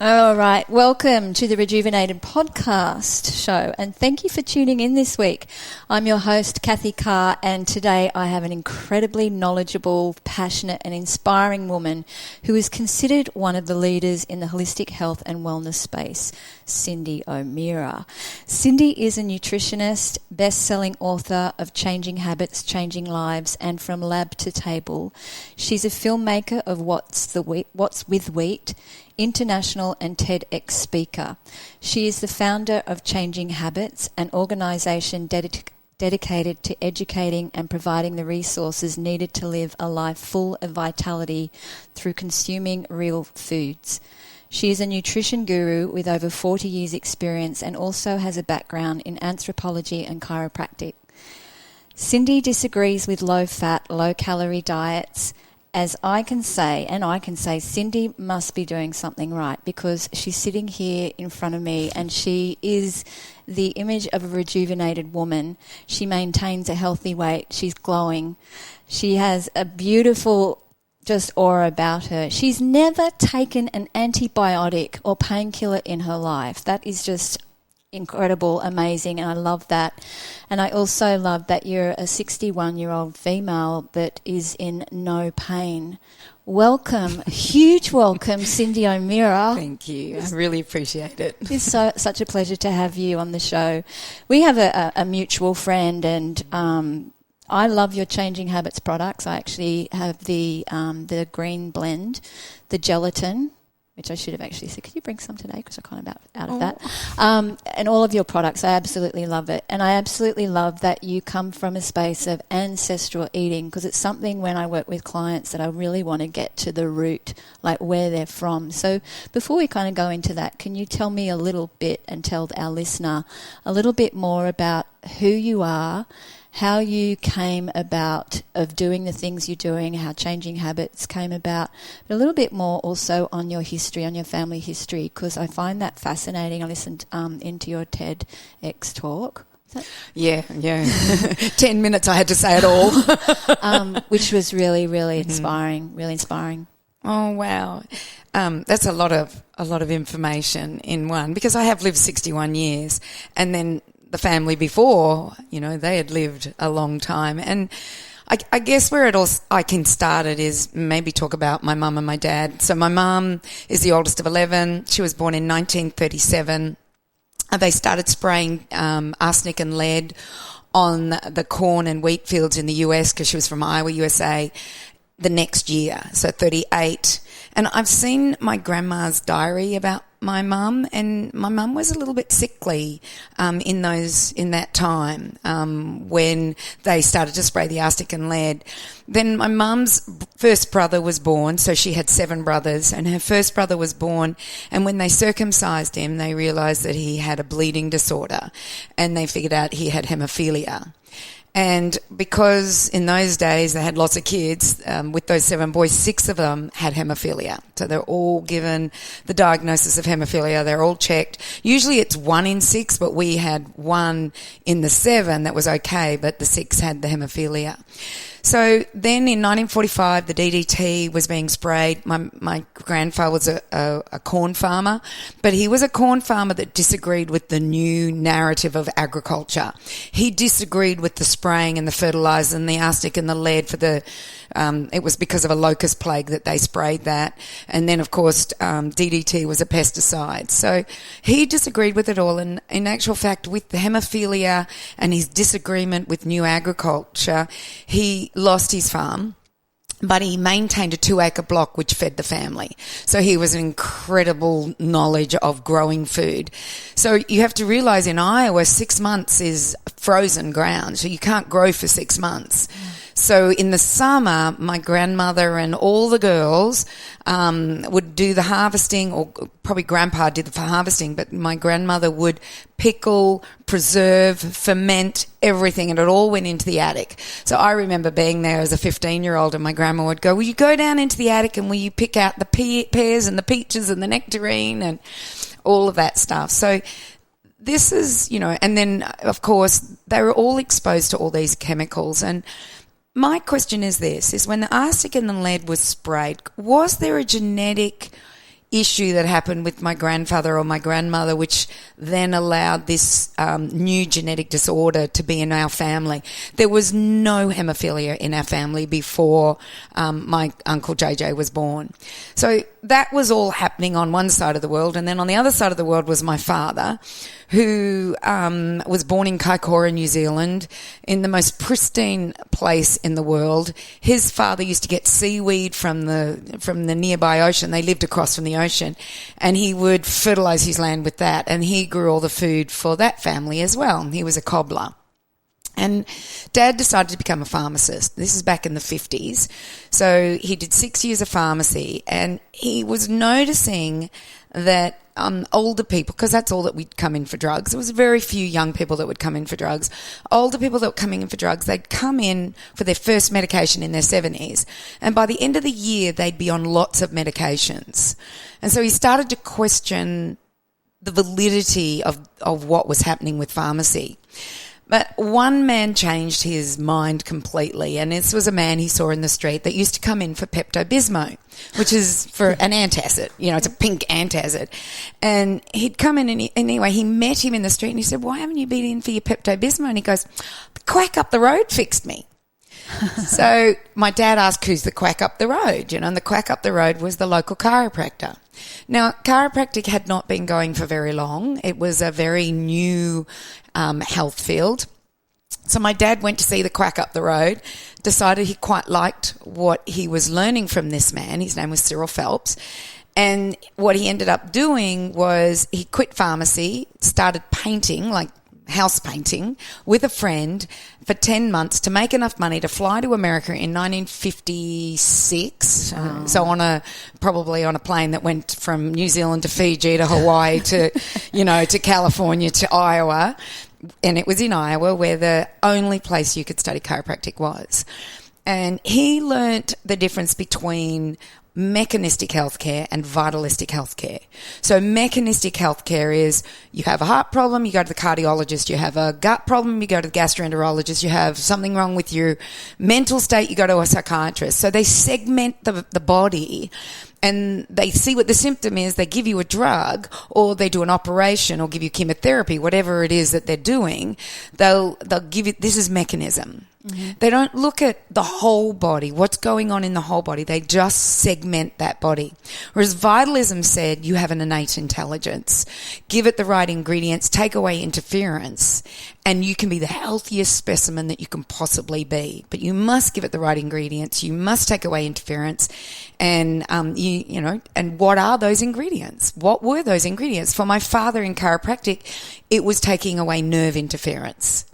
All right, welcome to the Rejuvenated podcast show, and thank you for tuning in this week. I'm your host, Cathy Carr, and today I have an incredibly knowledgeable, passionate and inspiring woman who is considered one of the leaders in the holistic health and wellness space, Cyndi O'Meara. Cyndi is a nutritionist, best-selling author of Changing Habits, Changing Lives, and From Lab to Table. She's a filmmaker of What's with Wheat, international and TEDx speaker. She is the founder of Changing Habits, an organisation dedicated to educating and providing the resources needed to live a life full of vitality through consuming real foods. She is a nutrition guru with over 40 years' experience and also has a background in anthropology and chiropractic. Cyndi disagrees with low-fat, low-calorie diets. As I can say, Cyndi must be doing something right, because she's sitting here in front of me and she is the image of a rejuvenated woman. She maintains a healthy weight. She's glowing. She has a beautiful just aura about her. She's never taken an antibiotic or painkiller in her life. That is just incredible, amazing, and I love that. And I also love that you're a 61-year-old female that is in no pain. Welcome, huge welcome, Cyndi O'Meara. Thank you. I really appreciate it. It's such a pleasure to have you on the show. We have a mutual friend, and I love your Changing Habits products. I actually have the green blend, the gelatin, which I should have actually said, could you bring some today, because I'm kind of out of that. And all of your products, I absolutely love it. And I absolutely love that you come from a space of ancestral eating, because it's something when I work with clients that I really want to get to the root, like where they're from. So before we kind of go into that, can you tell me a little bit and tell our listener a little bit more about who you are, how you came about of doing the things you're doing, how Changing Habits came about, but a little bit more also on your history, on your family history, because I find that fascinating. I listened into your TEDx talk. Yeah. 10 minutes I had to say it all. Which was really, really inspiring, really inspiring. Oh, wow. That's a lot of information in one, because I have lived 61 years, and then the family before, they had lived a long time. And I guess where I can start it is maybe talk about my mum and my dad. So my mum is the oldest of 11. She was born in 1937. They started spraying arsenic and lead on the corn and wheat fields in the US, because she was from Iowa, USA, the next year, so 38. And I've seen my grandma's diary about my mum, and my mum was a little bit sickly in that time when they started to spray the arsenic and lead. Then my mum's first brother was born, so she had 7 brothers, and her first brother was born, and when they circumcised him, they realised that he had a bleeding disorder, and they figured out he had hemophilia. And because in those days they had lots of kids, with those 7 boys, 6 of them had hemophilia. So they're all given the diagnosis of hemophilia. They're all checked. Usually it's 1 in 6, but we had 1 in the 7 that was okay, but the 6 had the hemophilia. So then in 1945, the DDT was being sprayed. My grandfather was a corn farmer, but he was a corn farmer that disagreed with the new narrative of agriculture. He disagreed with the spraying and the fertilizer and the arsenic and the lead for it was because of a locust plague that they sprayed that. And then, of course, DDT was a pesticide. So he disagreed with it all. And in actual fact, with the hemophilia and his disagreement with new agriculture, he lost his farm, but he maintained a 2-acre block which fed the family. So he was an incredible knowledge of growing food. So you have to realise in Iowa, 6 months is frozen ground, so you can't grow for 6 months. So in the summer, my grandmother and all the girls would do the harvesting, or probably Grandpa did the harvesting, but my grandmother would pickle, preserve, ferment everything, and it all went into the attic. So I remember being there as a 15-year-old, and my grandma would go, will you go down into the attic and will you pick out the pears and the peaches and the nectarine and all of that stuff. So this is, and then, of course, they were all exposed to all these chemicals. And my question is this, is when the arsenic and the lead was sprayed, was there a genetic issue that happened with my grandfather or my grandmother, which then allowed this new genetic disorder to be in our family. There was no hemophilia in our family before my uncle JJ was born. So that was all happening on one side of the world, and then on the other side of the world was my father, who was born in Kaikoura, New Zealand, in the most pristine place in the world. His father used to get seaweed from the nearby ocean. They lived across from the ocean, and he would fertilise his land with that, and he grew all the food for that family as well. He was a cobbler. And Dad decided to become a pharmacist. This is back in the 50s. So he did 6 years of pharmacy, and he was noticing that older people, because that's all that would come in for drugs. There was very few young people that would come in for drugs. Older people that were coming in for drugs, they'd come in for their first medication in their 70s. And by the end of the year, they'd be on lots of medications. And so he started to question the validity of what was happening with pharmacy. But one man changed his mind completely, and this was a man he saw in the street that used to come in for Pepto-Bismol, which is for an antacid. You know, it's a pink antacid. And he'd come in, and anyway, he met him in the street, and he said, "Why haven't you been in for your Pepto-Bismol?" And he goes, "The quack up the road fixed me." So my dad asked, who's the quack up the road? You know, and the quack up the road was the local chiropractor. Now, chiropractic had not been going for very long. It was a very new health field. So my dad went to see the quack up the road, decided he quite liked what he was learning from this man. His name was Cyril Phelps. And what he ended up doing was he quit pharmacy, started painting, like house painting, with a friend for 10 months to make enough money to fly to America in 1956. Oh. So probably on a plane that went from New Zealand to Fiji to Hawaii to, to California to Iowa. And it was in Iowa where the only place you could study chiropractic was. And he learnt the difference between mechanistic healthcare and vitalistic healthcare. So mechanistic healthcare is you have a heart problem, you go to the cardiologist. You have a gut problem, you go to the gastroenterologist. You have something wrong with your mental state, you go to a psychiatrist. So they segment the body, and they see what the symptom is, they give you a drug, or they do an operation or give you chemotherapy, whatever it is that they're doing. They'll give you, this is mechanism. Mm-hmm. They don't look at the whole body, what's going on in the whole body. They just segment that body. Whereas vitalism said you have an innate intelligence. Give it the right ingredients, take away interference, and you can be the healthiest specimen that you can possibly be. But you must give it the right ingredients. You must take away interference. And, and what are those ingredients? What were those ingredients? For my father in chiropractic, it was taking away nerve interference.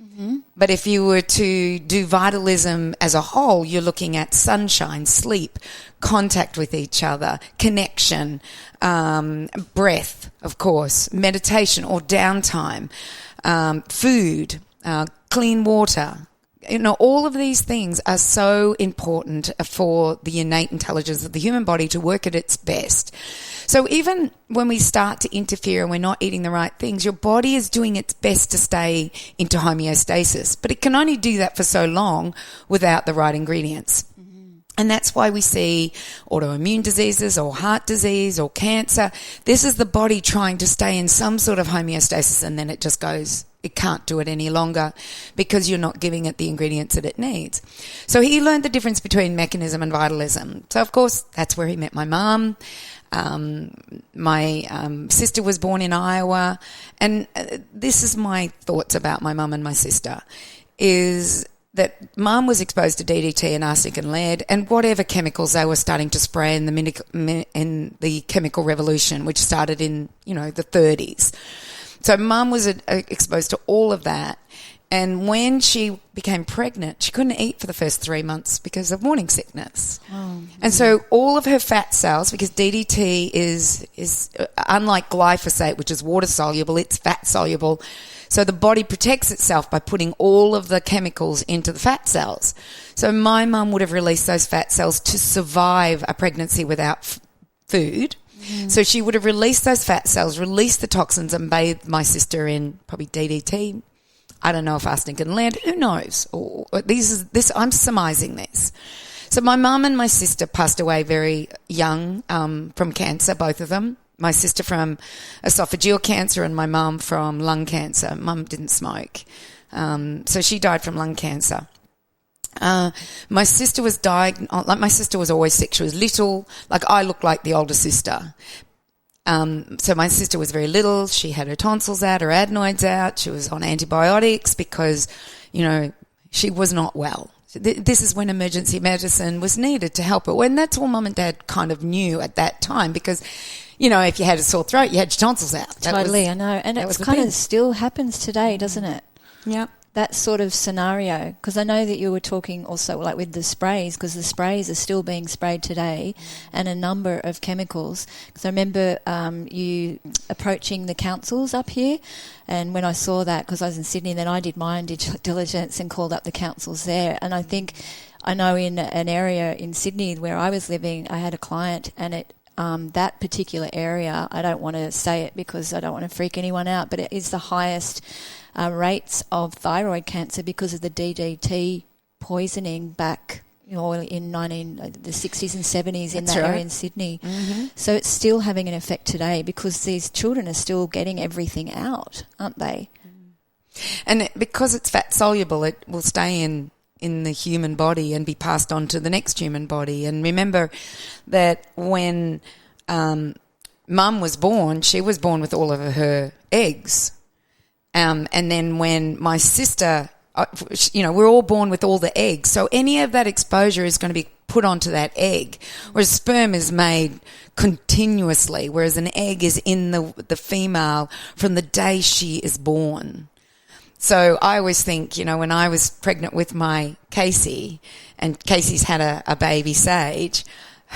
Mm-hmm. But if you were to do vitalism as a whole, you're looking at sunshine, sleep, contact with each other, connection, breath, of course, meditation or downtime, food, clean water. All of these things are so important for the innate intelligence of the human body to work at its best. So even when we start to interfere and we're not eating the right things, your body is doing its best to stay into homeostasis. But it can only do that for so long without the right ingredients. Mm-hmm. And that's why we see autoimmune diseases or heart disease or cancer. This is the body trying to stay in some sort of homeostasis, and then it just goes, it can't do it any longer because you're not giving it the ingredients that it needs. So he learned the difference between mechanism and vitalism. So, of course, that's where he met my mum. My sister was born in Iowa. And this is my thoughts about my mum and my sister, is that mum was exposed to DDT and arsenic and lead and whatever chemicals they were starting to spray in the chemical revolution, which started in, the 30s. So mum was exposed to all of that. And when she became pregnant, she couldn't eat for the first 3 months because of morning sickness. Oh, and so all of her fat cells, because DDT is unlike glyphosate, which is water soluble, it's fat soluble. So the body protects itself by putting all of the chemicals into the fat cells. So my mum would have released those fat cells to survive a pregnancy without food. Mm. So she would have released those fat cells, released the toxins, and bathed my sister in probably DDT. I don't know if arsenic and lead, who knows? I'm surmising this. So my mum and my sister passed away very young from cancer, both of them. My sister from esophageal cancer and my mum from lung cancer. Mum didn't smoke. So she died from lung cancer. My sister was diagnosed, like my sister was always sick. She was little, like I looked like the older sister. So my sister was very little. She had her tonsils out, her adenoids out. She was on antibiotics because, she was not well. This is when emergency medicine was needed to help her. When that's all Mum and Dad kind of knew at that time because, if you had a sore throat, you had your tonsils out. Totally, I know. And it kind of still happens today, doesn't it? Yeah. That sort of scenario, because I know that you were talking also like with the sprays, because the sprays are still being sprayed today and a number of chemicals. Because I remember you approaching the councils up here, and when I saw that, because I was in Sydney, then I did my own diligence and called up the councils there. And I know in an area in Sydney where I was living, I had a client and that particular area, I don't want to say it because I don't want to freak anyone out, but it is the highest rates of thyroid cancer because of the DDT poisoning back in the 60s and 70s in that area in Sydney. Mm-hmm. So it's still having an effect today because these children are still getting everything out, aren't they? And because it's fat soluble, it will stay in the human body and be passed on to the next human body. And remember that when Mum was born, she was born with all of her eggs. And then when my sister, we're all born with all the eggs. So any of that exposure is going to be put onto that egg, whereas sperm is made continuously, whereas an egg is in the female from the day she is born. So I always think, when I was pregnant with my Casey, and Casey's had a baby Sage,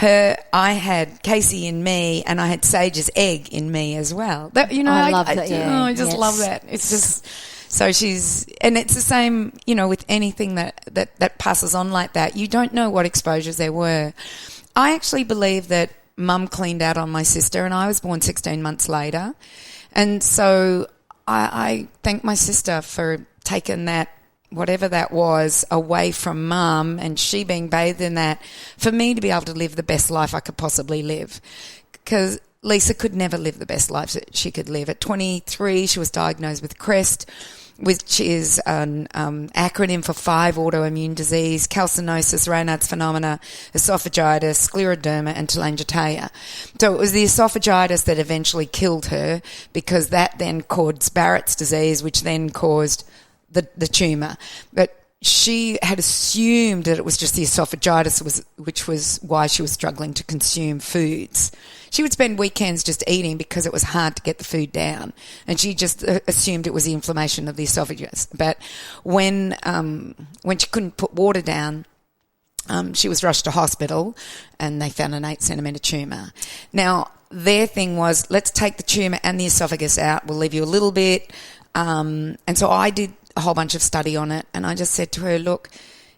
I had Casey in me, and I had Sage's egg in me as well. That, I love that. Yeah. I just love that. It's just so and it's the same, with anything that passes on like that. You don't know what exposures there were. I actually believe that Mum cleaned out on my sister, and I was born 16 months later, and so I thank my sister for taking that, whatever that was, away from Mum, and she being bathed in that, for me to be able to live the best life I could possibly live. Because Lisa could never live the best life that she could live. At 23, she was diagnosed with CREST, which is an acronym for 5 autoimmune disease: calcinosis, Raynaud's phenomena, esophagitis, scleroderma, and telangiectasia. So it was the esophagitis that eventually killed her, because that then caused Barrett's disease, which then caused the tumour. But she had assumed that it was just the esophagitis, which was why she was struggling to consume foods. She would spend weekends just eating because it was hard to get the food down, and she just assumed it was the inflammation of the esophagus. But when she couldn't put water down, she was rushed to hospital, and they found an 8-centimetre tumour. Now, their thing was, let's take the tumour and the esophagus out. We'll leave you a little bit. And so I did a whole bunch of study on it, and I just said to her, look,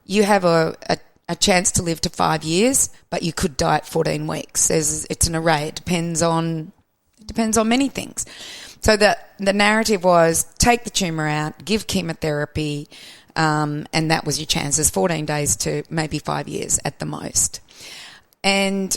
you have a chance to live to 5 years, but you could die at 14 weeks. It's an array. It depends on many things. So the narrative was, take the tumour out, give chemotherapy, and that was your chances, 14 days to maybe 5 years at the most. And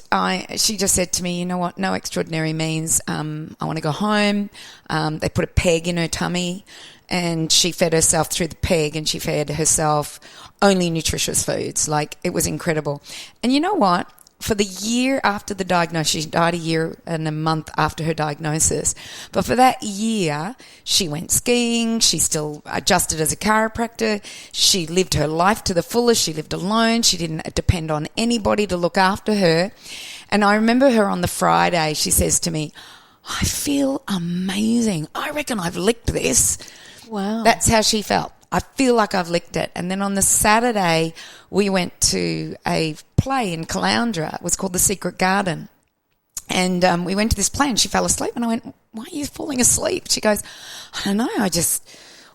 she just said to me, you know what, no extraordinary means. I want to go home. They put a peg in her tummy, and she fed herself through the peg, and she fed herself only nutritious foods. Like, it was incredible. And you know what? For the year after the diagnosis, she died a year and a month after her diagnosis. But for that year, she went skiing. She still adjusted as a chiropractor. She lived her life to the fullest. She lived alone. She didn't depend on anybody to look after her. And I remember her on the Friday, she says to me, I feel amazing. I reckon I've licked this. Wow. That's how she felt. I feel like I've licked it. And then on the Saturday, we went to a play in Caloundra. It was called The Secret Garden. And we went to this play, and she fell asleep. And I went, why are you falling asleep? She goes, I don't know.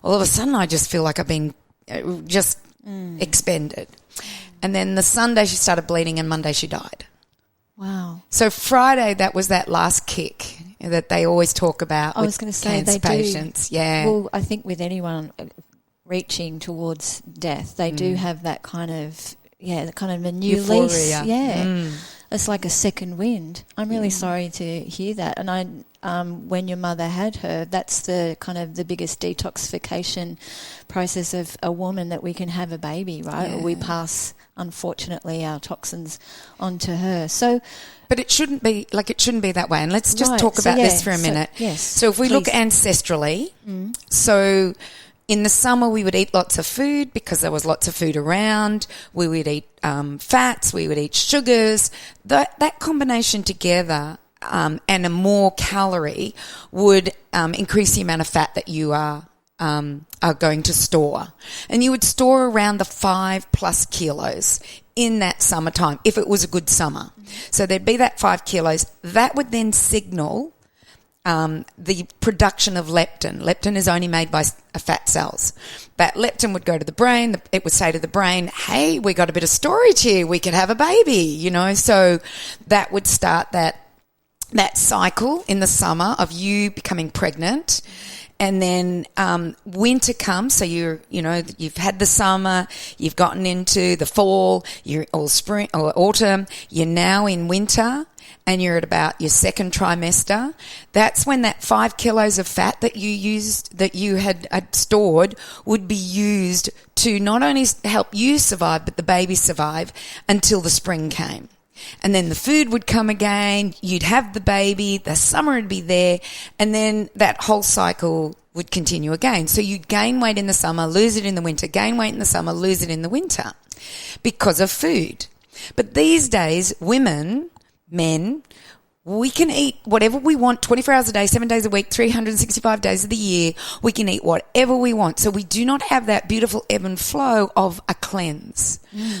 All of a sudden, I just feel like I've been expended. And then the Sunday, she started bleeding, and Monday, she died. Wow. So Friday, that was that last kick that they always talk about. I was going to say, cancer patients. Yeah. Well, I think with anyone reaching towards death, they do have that kind of the kind of a new Euphoria. lease. Yeah. It's like a second wind. I'm really sorry to hear that. And when your mother had her, that's the kind of the biggest detoxification process of a woman, that we can have a baby, right? Yeah. Or we pass, unfortunately, our toxins onto her. So, but it shouldn't be that way. And let's just talk about this for a minute. Yes. So if we look ancestrally, so in the summer we would eat lots of food because there was lots of food around. We would eat fats, we would eat sugars. That combination together and a more calorie would increase the amount of fat that you are going to store. And you would store around the 5+ kilos in that summertime if it was a good summer. So there'd be that 5 kilos. That would then signal the production of leptin. Leptin is only made by fat cells. That leptin would go to the brain. It would say to the brain, hey, we got a bit of storage here. We could have a baby, So that would start that cycle in the summer of you becoming pregnant. And then winter comes, so you've had the summer, you've gotten into the fall, or spring or autumn. You're now in winter, and you're at about your second trimester. That's when that 5 kilos of fat that you had stored would be used to not only help you survive, but the baby survive until the spring came. And then the food would come again, you'd have the baby, the summer would be there, and then that whole cycle would continue again. So you'd gain weight in the summer, lose it in the winter, gain weight in the summer, lose it in the winter because of food. But these days, women, men, we can eat whatever we want 24 hours a day, 7 days a week, 365 days of the year. We can eat whatever we want. So we do not have that beautiful ebb and flow of a cleanse.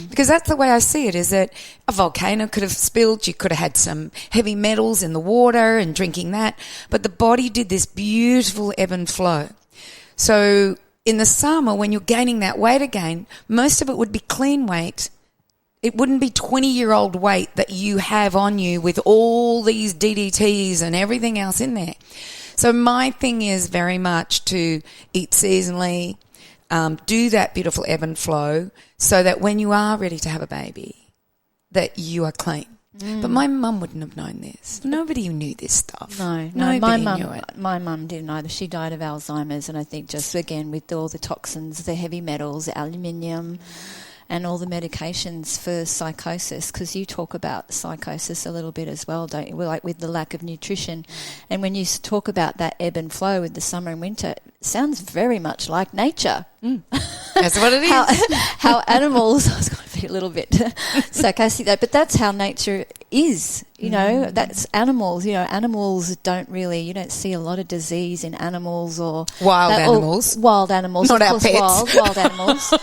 Because that's the way I see it, is that a volcano could have spilled. You could have had some heavy metals in the water and drinking that. But the body did this beautiful ebb and flow. So in the summer, when you're gaining that weight again, most of it would be clean weight. It wouldn't be 20-year-old weight that you have on you with all these DDTs and everything else in there. So my thing is very much to eat seasonally, do that beautiful ebb and flow so that when you are ready to have a baby, that you are clean. But my mum wouldn't have known this. Nobody knew this stuff. No, Nobody knew it. My mum didn't either. She died of Alzheimer's, and I think just, again, with all the toxins, the heavy metals, the aluminium, and all the medications for psychosis, because you talk about psychosis a little bit as well, don't you? Like with the lack of nutrition. And when you talk about that ebb and flow with the summer and winter, it sounds very much like nature. That's what it is. How animals, I was going to be a little bit sarcastic though, but that's how nature is, that's animals. Animals don't really, you don't see a lot of disease in animals or... Wild animals. Not our pets. Wild animals.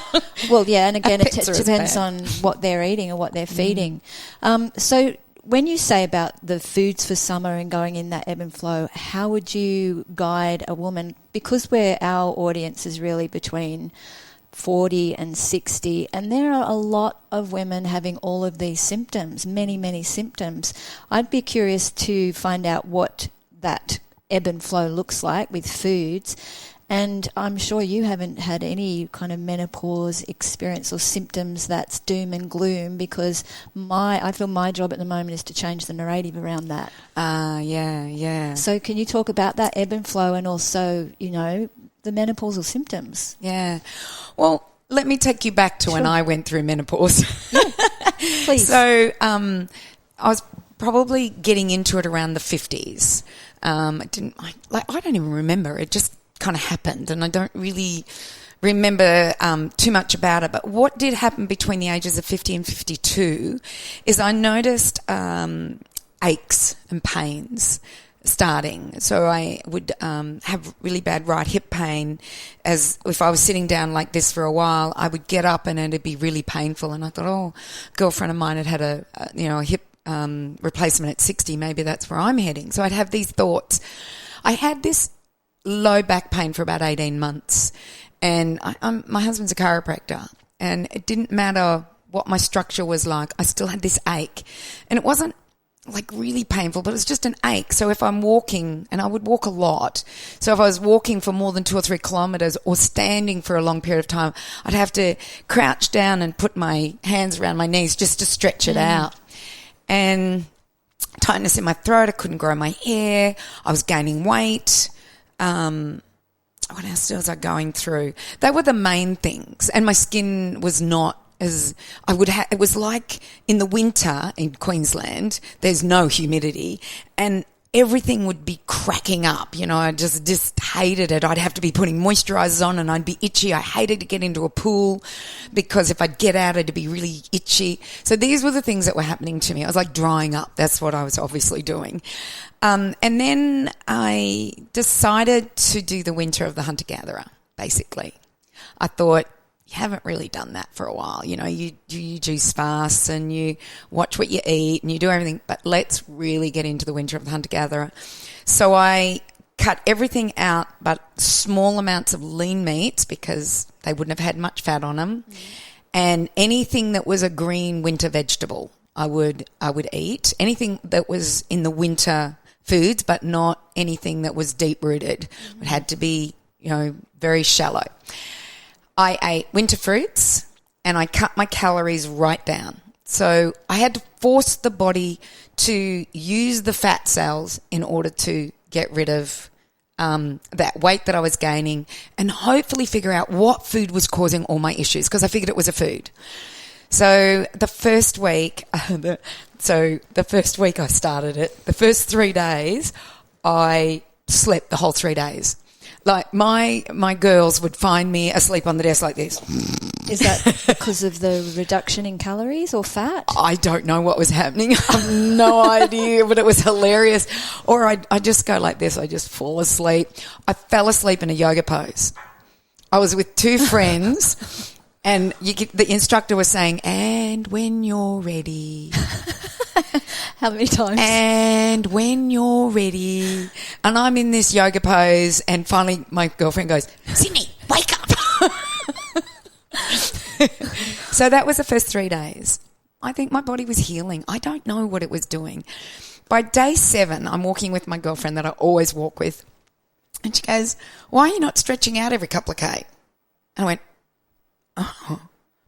Well, yeah, and again, it depends bad. on what they're eating or what they're feeding. So when you say about the foods for summer and going in that ebb and flow, how would you guide a woman? Because our audience is really between 40 and 60, and there are a lot of women having all of these symptoms, many, many symptoms. I'd be curious to find out what that ebb and flow looks like with foods. And I'm sure you haven't had any kind of menopause experience or symptoms that's doom and gloom, because I feel my job at the moment is to change the narrative around that. Yeah. So can you talk about that ebb and flow and also, the menopausal symptoms? Yeah. Well, let me take you back to when I went through menopause. Yeah, please. So I was probably getting into it around the 50s. I don't even remember. It just kind of happened, and I don't really remember too much about it. But what did happen between the ages of 50 and 52 is I noticed aches and pains starting. So I would have really bad right hip pain. As if I was sitting down like this for a while, I would get up and it'd be really painful. And I thought, a girlfriend of mine had a hip replacement at 60. Maybe that's where I'm heading. So I'd have these thoughts. I had this low back pain for about 18 months. And my husband's a chiropractor, and it didn't matter what my structure was like. I still had this ache, and it wasn't like really painful, but it was just an ache. So if I'm walking, and I would walk a lot, so if I was walking for more than 2 or 3 kilometres or standing for a long period of time, I'd have to crouch down and put my hands around my knees just to stretch it out. And tightness in my throat, I couldn't grow my hair, I was gaining weight. What else was I going through? They were the main things. And my skin was not as I would have. It was like in the winter in Queensland, there's no humidity and everything would be cracking up. You know, I just hated it. I'd have to be putting moisturisers on and I'd be itchy. I hated to get into a pool because if I'd get out, it'd be really itchy. So these were the things that were happening to me. I was like drying up. That's what I was obviously doing. And then I decided to do the winter of the hunter-gatherer, basically. I thought, you haven't really done that for a while. You know, you juice fasts and you watch what you eat and you do everything, but let's really get into the winter of the hunter-gatherer. So I cut everything out but small amounts of lean meats because they wouldn't have had much fat on them, and anything that was a green winter vegetable I would eat. Anything that was in the winter foods, but not anything that was deep-rooted. It had to be, you know, very shallow. I ate winter fruits and I cut my calories right down. So I had to force the body to use the fat cells in order to get rid of that weight that I was gaining and hopefully figure out what food was causing all my issues, because I figured it was a food. So the first week I started it, the first 3 days I slept the whole 3 days. Like my girls would find me asleep on the desk like this. Is that because of the reduction in calories or fat? I don't know what was happening. I have no idea, but it was hilarious. Or I just go like this. I just fall asleep. I fell asleep in a yoga pose. I was with 2 friends and the instructor was saying, and when you're ready. How many times? And when you're ready. And I'm in this yoga pose and finally my girlfriend goes, Cyndi, wake up. So that was the first 3 days. I think my body was healing. I don't know what it was doing. By day 7, I'm walking with my girlfriend that I always walk with. And she goes, why are you not stretching out every couple of K? And I went, oh,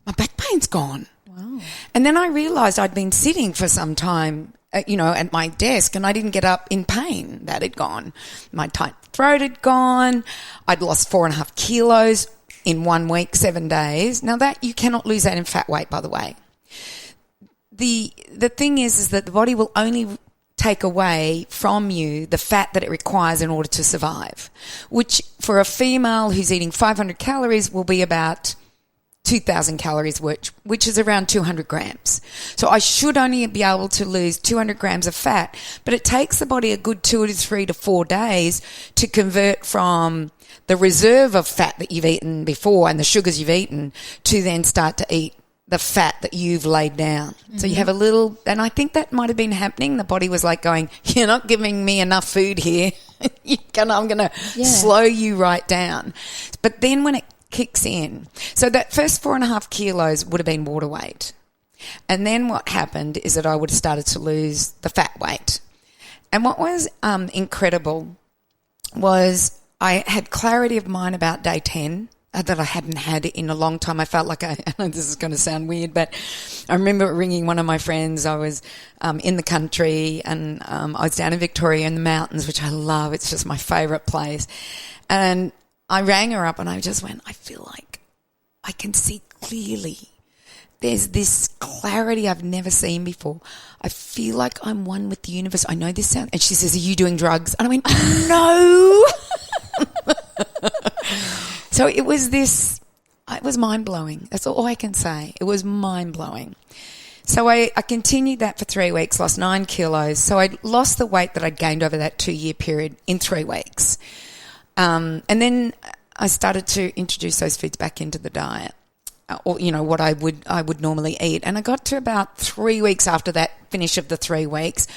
my back pain's gone. Wow. And then I realised I'd been sitting for some time, at my desk, and I didn't get up in pain. That had gone. My tight throat had gone. I'd lost 4.5 kilos in 1 week, 7 days. Now that you cannot lose that in fat weight, by the way. The thing is that the body will only take away from you the fat that it requires in order to survive, which for a female who's eating 500 calories will be about 2,000 calories, which is around 200 grams. So I should only be able to lose 200 grams of fat, but it takes the body a good 2 to 3 to 4 days to convert from the reserve of fat that you've eaten before and the sugars you've eaten to then start to eat the fat that you've laid down. Mm-hmm. So you have a little, and I think that might have been happening. The body was like going, you're not giving me enough food here. I'm going to slow you right down. But then when it kicks in, so that first 4.5 kilos would have been water weight. And then what happened is that I would have started to lose the fat weight. And what was incredible was I had clarity of mind about day 10 that I hadn't had in a long time. I felt like I know this is going to sound weird, but I remember ringing one of my friends. I was in the country and I was down in Victoria in the mountains, which I love. It's just my favourite place. And I rang her up and I just went, I feel like I can see clearly. There's this clarity I've never seen before. I feel like I'm one with the universe. I know this sounds... And she says, are you doing drugs? And I went, no. So it was mind-blowing. That's all I can say. It was mind-blowing. So I continued that for 3 weeks, lost 9 kilos. So I lost the weight that I'd gained over that 2-year period in 3 weeks. And then I started to introduce those foods back into the diet, or what I would normally eat. And I got to about 3 weeks after that finish of the 3 weeks,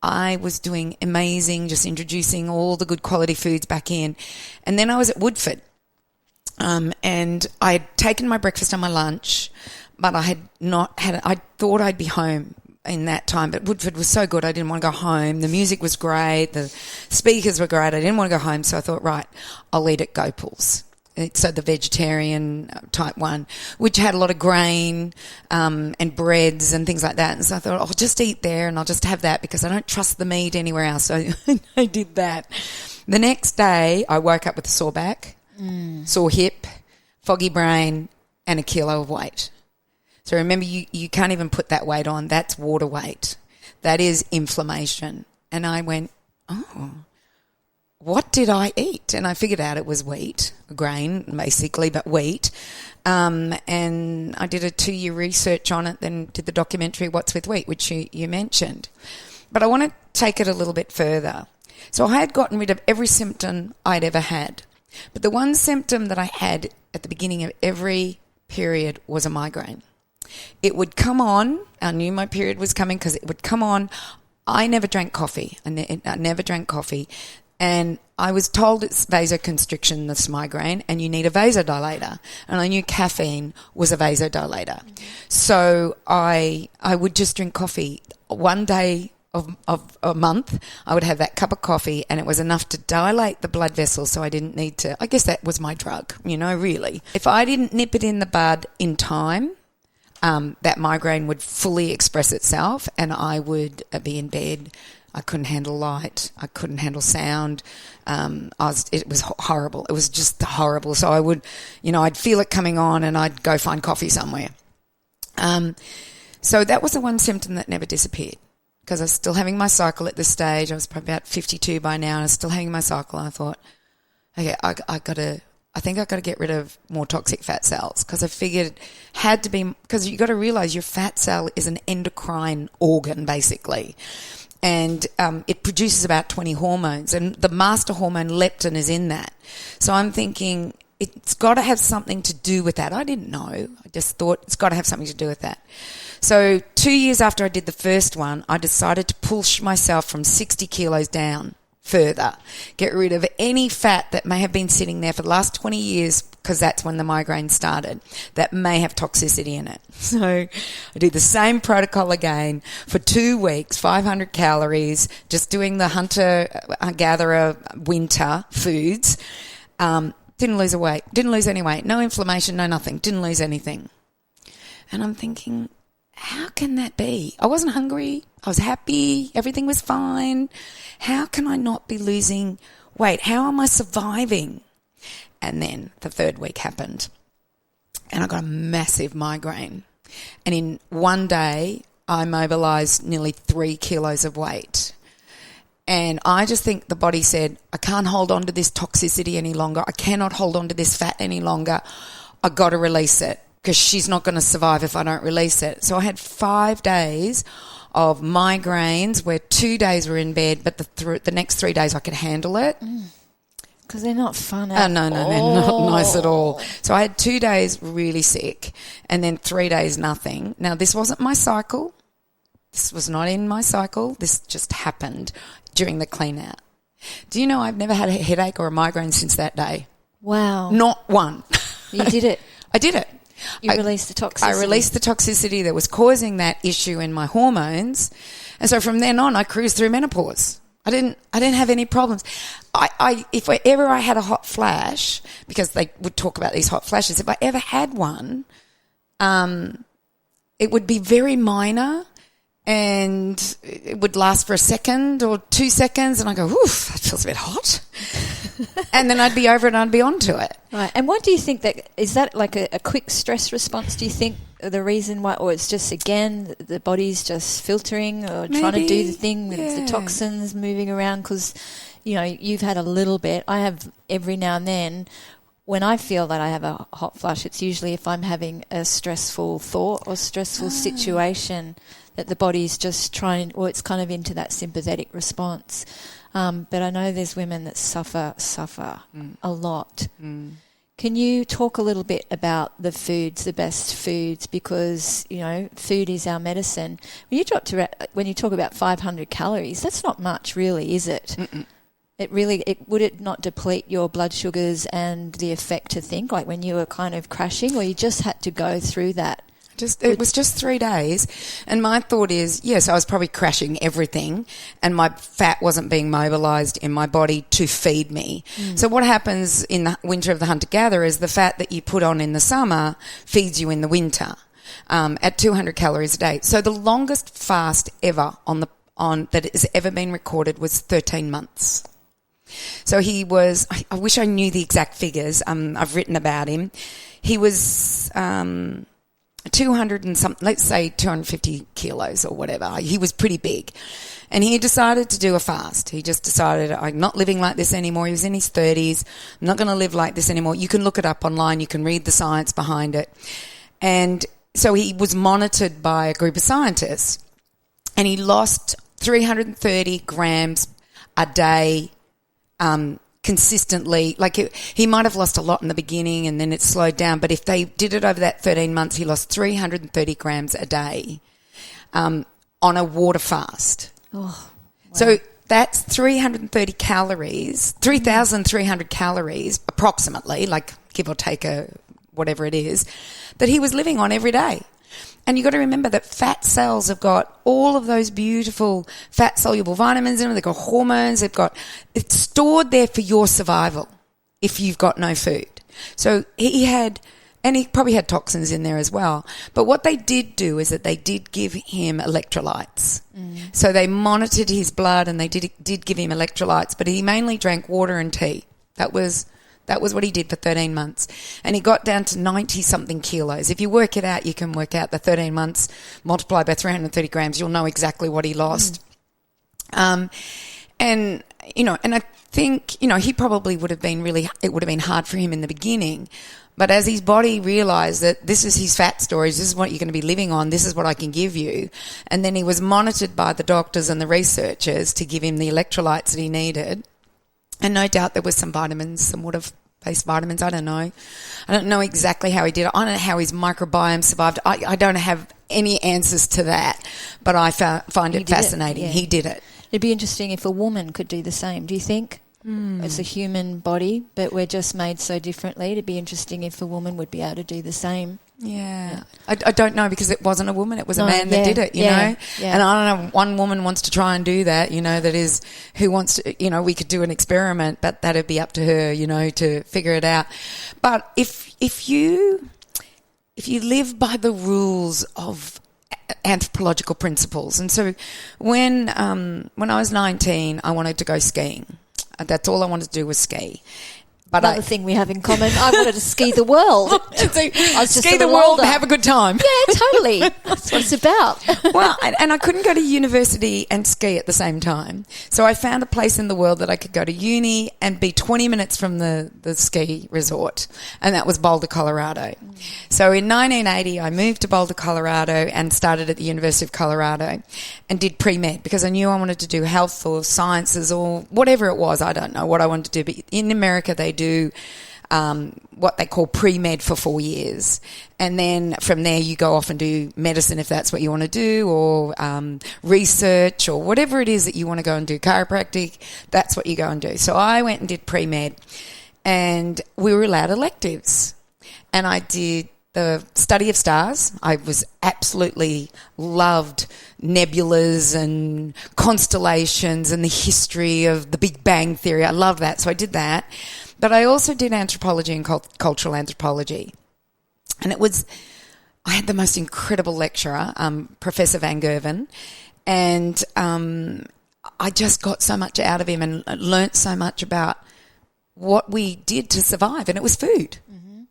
I was doing amazing, just introducing all the good quality foods back in. And then I was at Woodford, and I had taken my breakfast and my lunch, but I had not had. I thought I'd be home in that time, but Woodford was so good I didn't want to go home. The music was great, the speakers were great. I didn't want to go home, so I thought, right, I'll eat at Gopal's. So the vegetarian type one, which had a lot of grain and breads and things like that. And so I thought, I'll just eat there and I'll just have that because I don't trust the meat anywhere else. So I did that. The next day, I woke up with a sore back, sore hip, foggy brain, and a kilo of weight. So remember, you can't even put that weight on. That's water weight. That is inflammation. And I went, oh, what did I eat? And I figured out it was wheat, grain basically, but wheat. And I did a 2-year research on it, then did the documentary What's with Wheat, which you mentioned. But I want to take it a little bit further. So I had gotten rid of every symptom I'd ever had. But the one symptom that I had at the beginning of every period was a migraine. It would come on. I knew my period was coming because it would come on. I never drank coffee. I never drank coffee. And I was told it's vasoconstriction, this migraine, and you need a vasodilator. And I knew caffeine was a vasodilator. Mm-hmm. So I would just drink coffee. One day of a month, I would have that cup of coffee, and it was enough to dilate the blood vessels, so I didn't need to. I guess that was my drug, really. If I didn't nip it in the bud in time, that migraine would fully express itself and I would be in bed. I couldn't handle light. I couldn't handle sound. It was horrible. It was just horrible. So I would, I'd feel it coming on and I'd go find coffee somewhere. So that was the one symptom that never disappeared because I was still having my cycle at this stage. I was probably about 52 by now and I was still having my cycle. And I thought, okay, I think I've got to get rid of more toxic fat cells because I figured it had to be, because you've got to realise your fat cell is an endocrine organ basically, and it produces about 20 hormones, and the master hormone leptin is in that. So I'm thinking it's got to have something to do with that. I didn't know. I just thought it's got to have something to do with that. So 2 years after I did the first one, I decided to push myself from 60 kilos down further, get rid of any fat that may have been sitting there for the last 20 years because that's when the migraine started, that may have toxicity in it. So I did the same protocol again for 2 weeks, 500 calories, just doing the hunter-gatherer winter foods. Didn't lose any weight, no inflammation, no nothing, didn't lose anything. And I'm thinking, how can that be? I wasn't hungry. I was happy. Everything was fine. How can I not be losing weight? How am I surviving? And then the 3rd week happened and I got a massive migraine. And in one day, I mobilised nearly 3 kilos of weight. And I just think the body said, I can't hold on to this toxicity any longer. I cannot hold on to this fat any longer. I got to release it because she's not going to survive if I don't release it. So I had 5 days of migraines where 2 days were in bed, but the next 3 days I could handle it. Because they're not fun at all. No, not nice at all. So I had 2 days really sick and then 3 days nothing. Now, this wasn't my cycle. This was not in my cycle. This just happened during the clean out. Do you know I've never had a headache or a migraine since that day? Wow. Not one. You did it. I did it. You released the toxicity. I released the toxicity that was causing that issue in my hormones. And so from then on, I cruised through menopause. I didn't have any problems. If ever I had a hot flash, because they would talk about these hot flashes, if I ever had one, it would be very minor and it would last for a second or 2 seconds and I go, oof, that feels a bit hot. And then I'd be over it and I'd be onto it. Right. And what do you think is that like a quick stress response, do you think, the reason why, or it's just, again, the body's just filtering or maybe, trying to do the thing with the toxins moving around? Because, you've had a little bit. I have every now and then. When I feel that I have a hot flush, it's usually if I'm having a stressful thought or stressful situation that the body's just trying, or it's kind of into that sympathetic response. But I know there's women that suffer a lot. Can you talk a little bit about the foods, the best foods, because, food is our medicine. When you talk about 500 calories, that's not much really, is it? Mm-mm. Would it not deplete your blood sugars and the effect to think, like when you were kind of crashing, or you just had to go through that It was just 3 days. And my thought is, yes, I was probably crashing everything and my fat wasn't being mobilised in my body to feed me. So what happens in the winter of the hunter-gatherer is the fat that you put on in the summer feeds you in the winter at 200 calories a day. So the longest fast ever that has ever been recorded was 13 months. So he was, I wish I knew the exact figures. I've written about him. He was 200 and something, let's say 250 kilos or whatever. He was pretty big. And he decided to do a fast. He just decided, I'm not living like this anymore. He was in his 30s. I'm not going to live like this anymore. You can look it up online. You can read the science behind it. And so he was monitored by a group of scientists. And he lost 330 grams a day consistently. Like he might have lost a lot in the beginning and then it slowed down, but if they did it over that 13 months, he lost 330 grams a day on a water fast. Oh, wow. So that's 330 calories, 3,300 calories approximately, like give or take whatever it is, that he was living on every day. And you've got to remember that fat cells have got all of those beautiful fat-soluble vitamins in them. They've got hormones. It's stored there for your survival if you've got no food. So he probably had toxins in there as well. But what they did do is that they did give him electrolytes. So they monitored his blood and they did give him electrolytes, but he mainly drank water and tea. That was what he did for 13 months. And he got down to 90-something kilos. If you work it out, you can work out the 13 months multiplied by 330 grams. You'll know exactly what he lost. And I think, he probably it would have been hard for him in the beginning. But as his body realised that this is his fat storage, this is what you're going to be living on, this is what I can give you. And then he was monitored by the doctors and the researchers to give him the electrolytes that he needed. And no doubt there was some vitamins, some water-based vitamins. I don't know. I don't know exactly how he did it. I don't know how his microbiome survived. I don't have any answers to that, but I find it fascinating. He did it. It'd be interesting if a woman could do the same. Do you think? It's a human body, but we're just made so differently. It'd be interesting if a woman would be able to do the same. Yeah. I don't know because it wasn't a woman. It was a man that did it, you know. Yeah. And I don't know, one woman wants to try and do that, that is who wants to, we could do an experiment, but that'd be up to her, to figure it out. But if you live by the rules of anthropological principles, and so when I was 19, I wanted to go skiing. That's all I wanted to do was ski. But another thing we have in common, I wanted to ski the world. Ski the world and have a good time. Yeah, totally. That's what it's about. Well, and I couldn't go to university and ski at the same time. So I found a place in the world that I could go to uni and be 20 minutes from the ski resort, and that was Boulder, Colorado. So in 1980, I moved to Boulder, Colorado and started at the University of Colorado and did pre-med because I knew I wanted to do health or sciences or whatever it was. I don't know what I wanted to do, but in America they do what they call pre-med for 4 years. And then from there you go off and do medicine if that's what you want to do, or research or whatever it is that you want to go and do, chiropractic, that's what you go and do. So I went and did pre-med and we were allowed electives. And I did the study of stars. I was absolutely loved nebulas and constellations and the history of the Big Bang Theory. I love that. So I did that. But I also did anthropology and cultural anthropology. And I had the most incredible lecturer, Professor Van Gerven, and I just got so much out of him and learnt so much about what we did to survive, and it was food.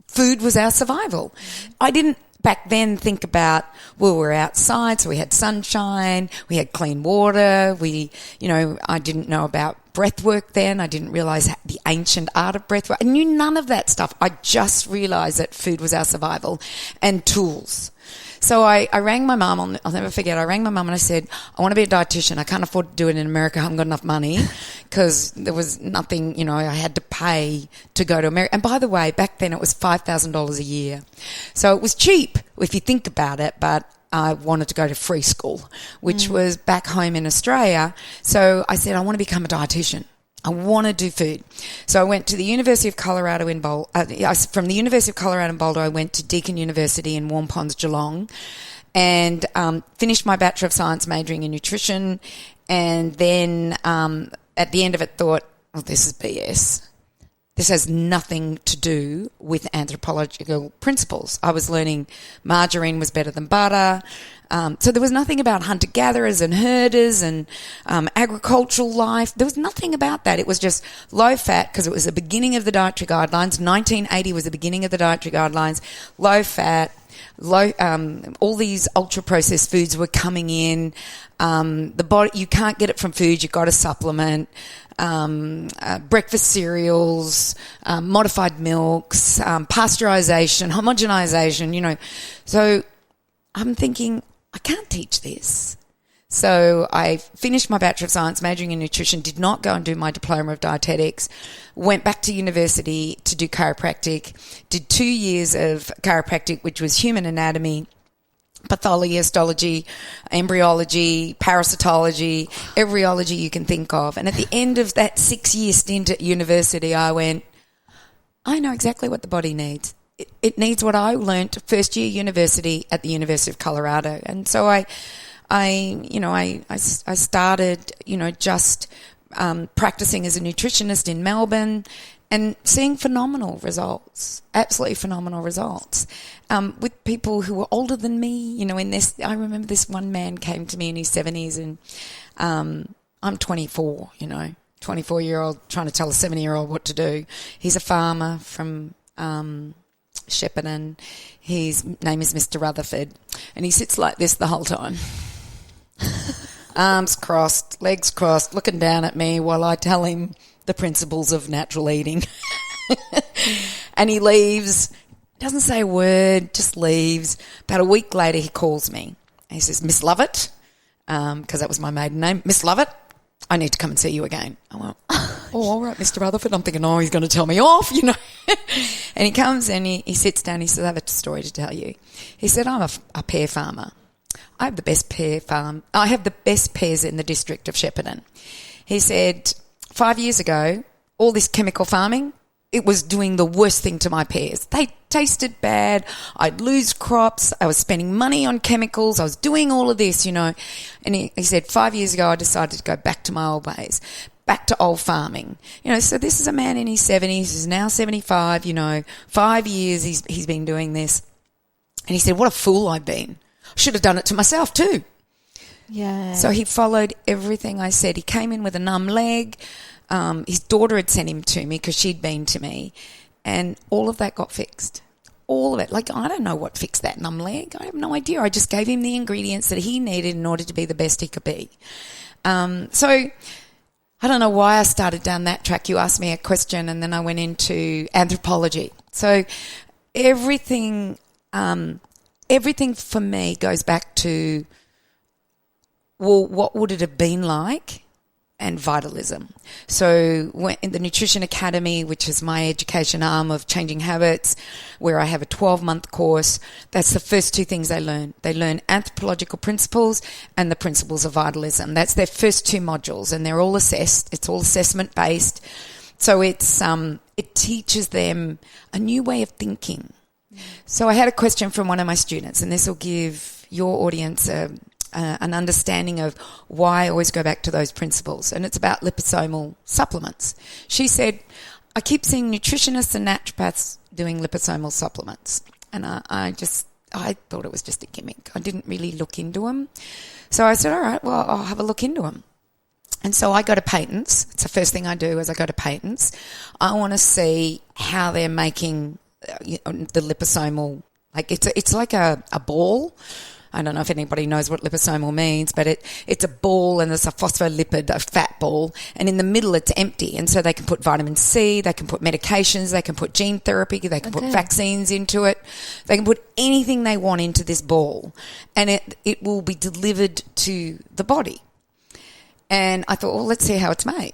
Food was our survival. I didn't back then think about, we're outside, so we had sunshine, we had clean water, I didn't know about breath work then. I didn't realise the ancient art of breath work. I knew none of that stuff. I just realised that food was our survival and tools. So I rang my mum, I'll never forget, I rang my mum and I said, I want to be a dietitian. I can't afford to do it in America. I haven't got enough money because there was nothing, I had to pay to go to America. And by the way, back then it was $5,000 a year. So it was cheap if you think about it, but I wanted to go to free school, which was back home in Australia. So I said, I want to become a dietitian. I want to do food. So I went to the University of Colorado in Boulder. From the University of Colorado in Boulder, I went to Deakin University in Warm Ponds, Geelong, and finished my Bachelor of Science majoring in nutrition. And then at the end of it thought, oh, this is BS. This has nothing to do with anthropological principles. I was learning margarine was better than butter. So there was nothing about hunter-gatherers and herders and agricultural life. There was nothing about that. It was just low fat because it was the beginning of the dietary guidelines. 1980 was the beginning of the dietary guidelines. Low fat, all these ultra-processed foods were coming in. The body, you can't get it from food. You've got to supplement. Breakfast cereals, modified milks, pasteurization, homogenization, So I'm thinking, I can't teach this. So I finished my Bachelor of Science majoring in nutrition, did not go and do my Diploma of Dietetics, went back to university to do chiropractic, did 2 years of chiropractic, which was human anatomy, pathology, histology, embryology, parasitology, embryology you can think of. And at the end of that 6-year stint at university, I went, I know exactly what the body needs. It needs what I learnt first year university at the University of Colorado. And so I started, just practicing as a nutritionist in Melbourne and seeing phenomenal results, absolutely phenomenal results, with people who were older than me. I remember this one man came to me in his 70s and I'm 24, 24-year-old trying to tell a 70-year-old what to do. He's a farmer from Shepparton. His name is Mr. Rutherford, and he sits like this the whole time. Arms crossed, legs crossed, looking down at me while I tell him the principles of natural eating. And he leaves, doesn't say a word, just leaves. About a week later, he calls me. And he says, Miss Lovett, because that was my maiden name, Miss Lovett, I need to come and see you again. I went, oh, all right, Mr. Rutherford. I'm thinking, he's going to tell me off, And he comes and he sits down. He says, I have a story to tell you. He said, I'm a pear farmer. I have the best pear farm. I have the best pears in the district of Shepparton. He said, 5 years ago, all this chemical farming, it was doing the worst thing to my pears. They tasted bad. I'd lose crops. I was spending money on chemicals. I was doing all of this, And he said, 5 years ago, I decided to go back to my old ways, back to old farming. So this is a man in his 70s. He's now 75, 5 years he's been doing this. And he said, what a fool I've been. I should have done it to myself too. Yeah. So he followed everything I said. He came in with a numb leg. His daughter had sent him to me because she'd been to me, and all of that got fixed. All of it. I don't know what fixed that numb leg. I have no idea. I just gave him the ingredients that he needed in order to be the best he could be. So I don't know why I started down that track. You asked me a question, and then I went into anthropology. So everything for me goes back to, well, what would it have been like? And vitalism. So in the Nutrition Academy, which is my education arm of changing habits, where I have a 12-month course, that's the first two things they learn. They learn anthropological principles and the principles of vitalism. That's their first two modules, and they're all assessed. It's all assessment-based. So it teaches them a new way of thinking. So I had a question from one of my students, and this will give your audience an understanding of why I always go back to those principles, and it's about liposomal supplements. She said, I keep seeing nutritionists and naturopaths doing liposomal supplements, and I thought it was just a gimmick. I didn't really look into them. So I said, all right, well, I'll have a look into them. And so I go to patents. It's the first thing I do is I go to patents. I want to see how they're making the liposomal, it's like a ball. I don't know if anybody knows what liposomal means, but it's a ball, and there's a phospholipid, a fat ball, and in the middle it's empty. And so they can put vitamin C, they can put medications, they can put gene therapy, they can put vaccines into it. They can put anything they want into this ball, and it will be delivered to the body. And I thought, well, let's see how it's made.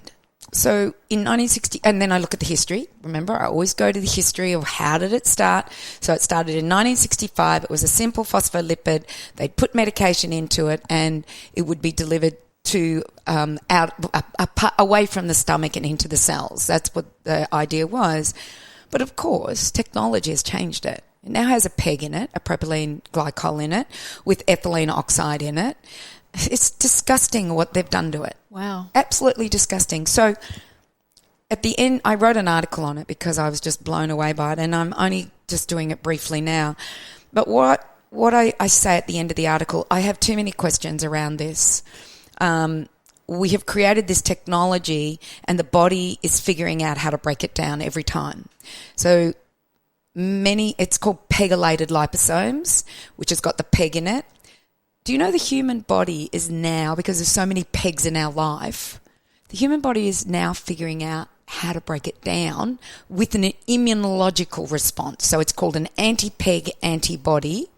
So in 1960, and then I look at the history. Remember, I always go to the history of how did it start. So it started in 1965. It was a simple phospholipid. They'd put medication into it, and it would be delivered to away from the stomach and into the cells. That's what the idea was. But of course, technology has changed it. It now has a PEG in it, a propylene glycol in it, with ethylene oxide in it. It's disgusting what they've done to it. Wow. Absolutely disgusting. So at the end, I wrote an article on it because I was just blown away by it, and I'm only just doing it briefly now. But what I say at the end of the article, I have too many questions around this. We have created this technology and the body is figuring out how to break it down every time. So it's called pegylated liposomes, which has got the PEG in it. Do you know the human body is now, because there's so many PEGs in our life, the human body is now figuring out how to break it down with an immunological response. So it's called an anti-PEG antibody,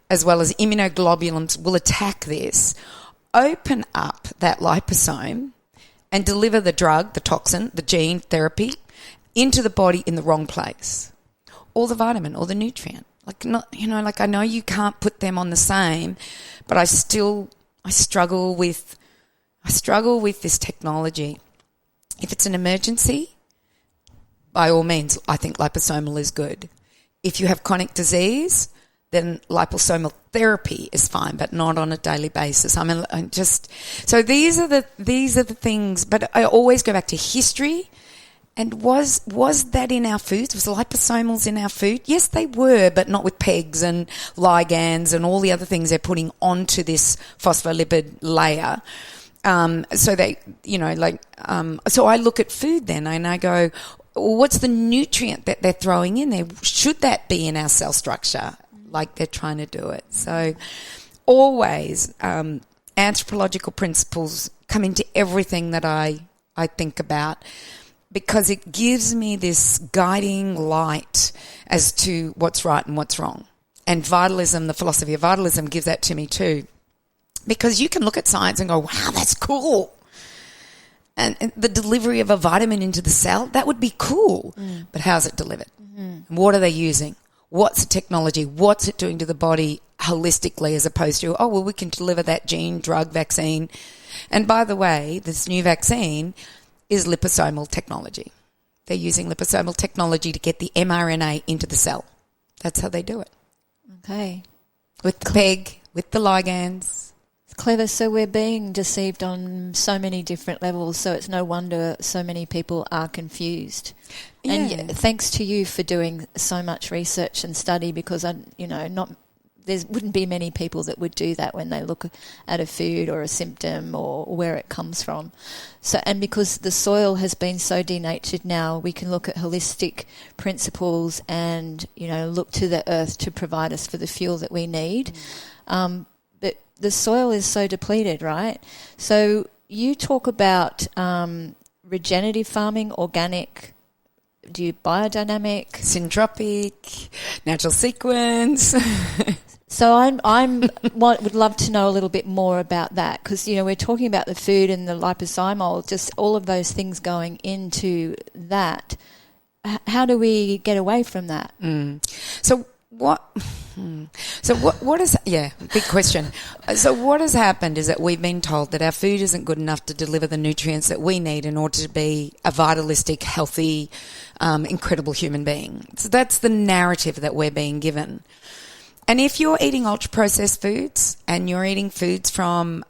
as well as immunoglobulins will attack this, open up that liposome and deliver the drug, the toxin, the gene therapy into the body in the wrong place. Or the vitamin or the nutrient. I know you can't put them on the same, but I struggle with this technology. If it's an emergency, by all means, I think liposomal is good. If you have chronic disease, then liposomal therapy is fine, but not on a daily basis. So these are the things. But I always go back to history. And was that in our foods? Was liposomals in our food? Yes, they were, but not with PEGs and ligands and all the other things they're putting onto this phospholipid layer. So I look at food then and I go, what's the nutrient that they're throwing in there? Should that be in our cell structure? Like they're trying to do it. So always anthropological principles come into everything that I think about, because it gives me this guiding light as to what's right and what's wrong. And vitalism, the philosophy of vitalism, gives that to me too. Because you can look at science and go, wow, that's cool. And the delivery of a vitamin into the cell, that would be cool. But how's it delivered? And what are they using? What's the technology? What's it doing to the body holistically, as opposed to, oh, well, we can deliver that gene, drug, vaccine. And by the way, this new vaccine is liposomal technology. They're using liposomal technology to get the mRNA into the cell. That's how they do it. Okay. With the PEG, with the ligands. It's clever. So we're being deceived on so many different levels, so it's no wonder so many people are confused. Yeah. And thanks to you for doing so much research and study, because there wouldn't be many people that would do that when they look at a food or a symptom or where it comes from. So, and because the soil has been so denatured now, we can look at holistic principles and, look to the earth to provide us for the fuel that we need. But the soil is so depleted, right? So you talk about regenerative farming, organic, do you biodynamic? Syntropic, natural sequence. So would love to know a little bit more about that, because we're talking about the food and the liposomal, just all of those things going into that. How do we get away from that? So what is, big question. So what has happened is that we've been told that our food isn't good enough to deliver the nutrients that we need in order to be a vitalistic, healthy, incredible human being. So that's the narrative that we're being given. And if you're eating ultra-processed foods and you're eating foods from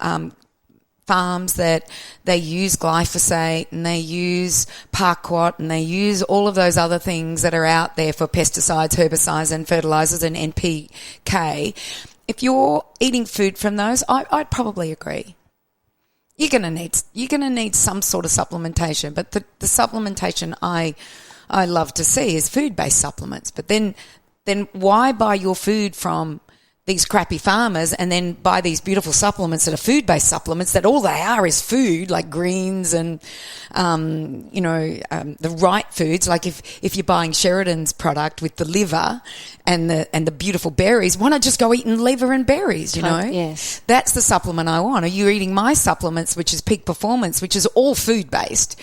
farms that they use glyphosate and they use Paraquat and they use all of those other things that are out there for pesticides, herbicides and fertilizers and NPK, if you're eating food from those, I'd probably agree. You're going to need some sort of supplementation, but the supplementation I love to see is food-based supplements. But then why buy your food from these crappy farmers and then buy these beautiful supplements that are food-based supplements that all they are is food, like greens and, the right foods. Like if you're buying Sheridan's product with the liver and the beautiful berries, why not just go eating liver and berries, Yes. That's the supplement I want. Are you eating my supplements, which is Peak Performance, which is all food-based?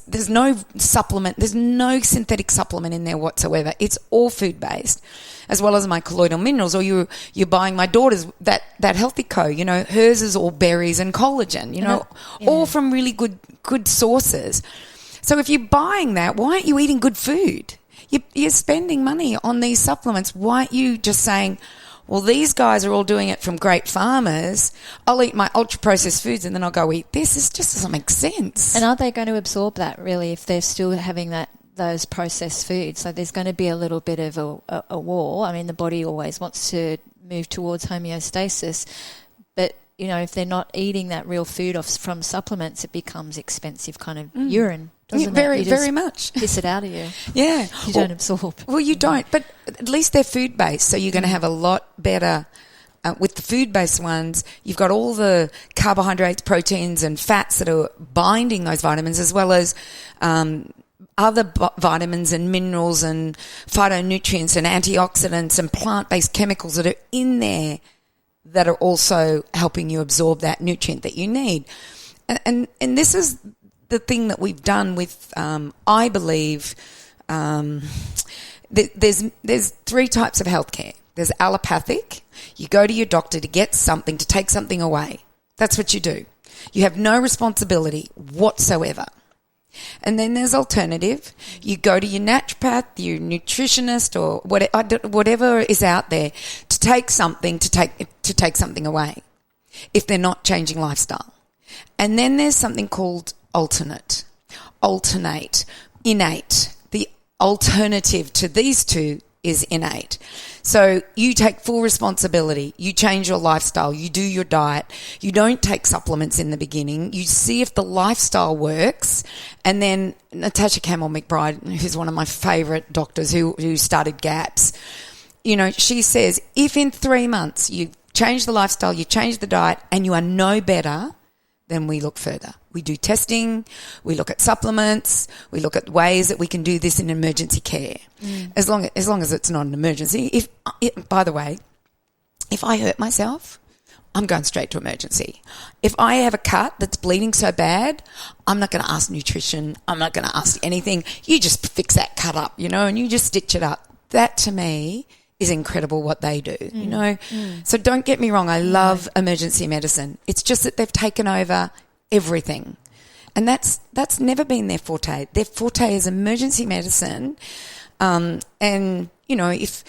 There's no supplement, there's no synthetic supplement in there whatsoever. It's all food-based, as well as my colloidal minerals. Or you're you're buying my daughter's, that Healthy Co, you know, hers is all berries and collagen, you know, all from really good sources. So if you're buying that, why aren't you eating good food? You're spending money on these supplements. Why aren't you just saying, well, these guys are all doing it from great farmers. I'll eat my ultra-processed foods and then I'll go eat this. It just doesn't make sense. And are they going to absorb that, really, if they're still having those processed foods? So there's going to be a little bit of a war. I mean, the body always wants to move towards homeostasis. But, you know, if they're not eating that real food from supplements, it becomes expensive kind of urine. Doesn't very, it? You just very much. Piss it out of you. Yeah. You don't absorb. Well, you don't, but at least they're food-based, so you're going to have a lot better. With the food-based ones, you've got all the carbohydrates, proteins and fats that are binding those vitamins, as well as other vitamins and minerals and phytonutrients and antioxidants and plant-based chemicals that are in there that are also helping you absorb that nutrient that you need. And this is the thing that we've done with, I believe, there's three types of healthcare. There's allopathic. You go to your doctor to get something, to take something away. That's what you do. You have no responsibility whatsoever. And then there's alternative. You go to your naturopath, your nutritionist, or whatever is out there to take something, to take something away if they're not changing lifestyle. And then there's something called alternate, innate. The alternative to these two is innate. So you take full responsibility. You change your lifestyle. You do your diet. You don't take supplements in the beginning. You see if the lifestyle works. And then Natasha Campbell-McBride, who's one of my favourite doctors who started GAPS, you know, she says if in 3 months you change the lifestyle, you change the diet, and you are no better, then we look further. We do testing, we look at supplements, we look at ways that we can do this in emergency care. As long as it's not an emergency. By the way, if I hurt myself, I'm going straight to emergency. If I have a cut that's bleeding so bad, I'm not going to ask nutrition, I'm not going to ask anything. You just fix that cut up, you know, and you just stitch it up. That to me is incredible what they do, you know. So don't get me wrong, I love emergency medicine. It's just that they've taken over everything. And that's never been their forte. Their forte is emergency medicine. And, you know, if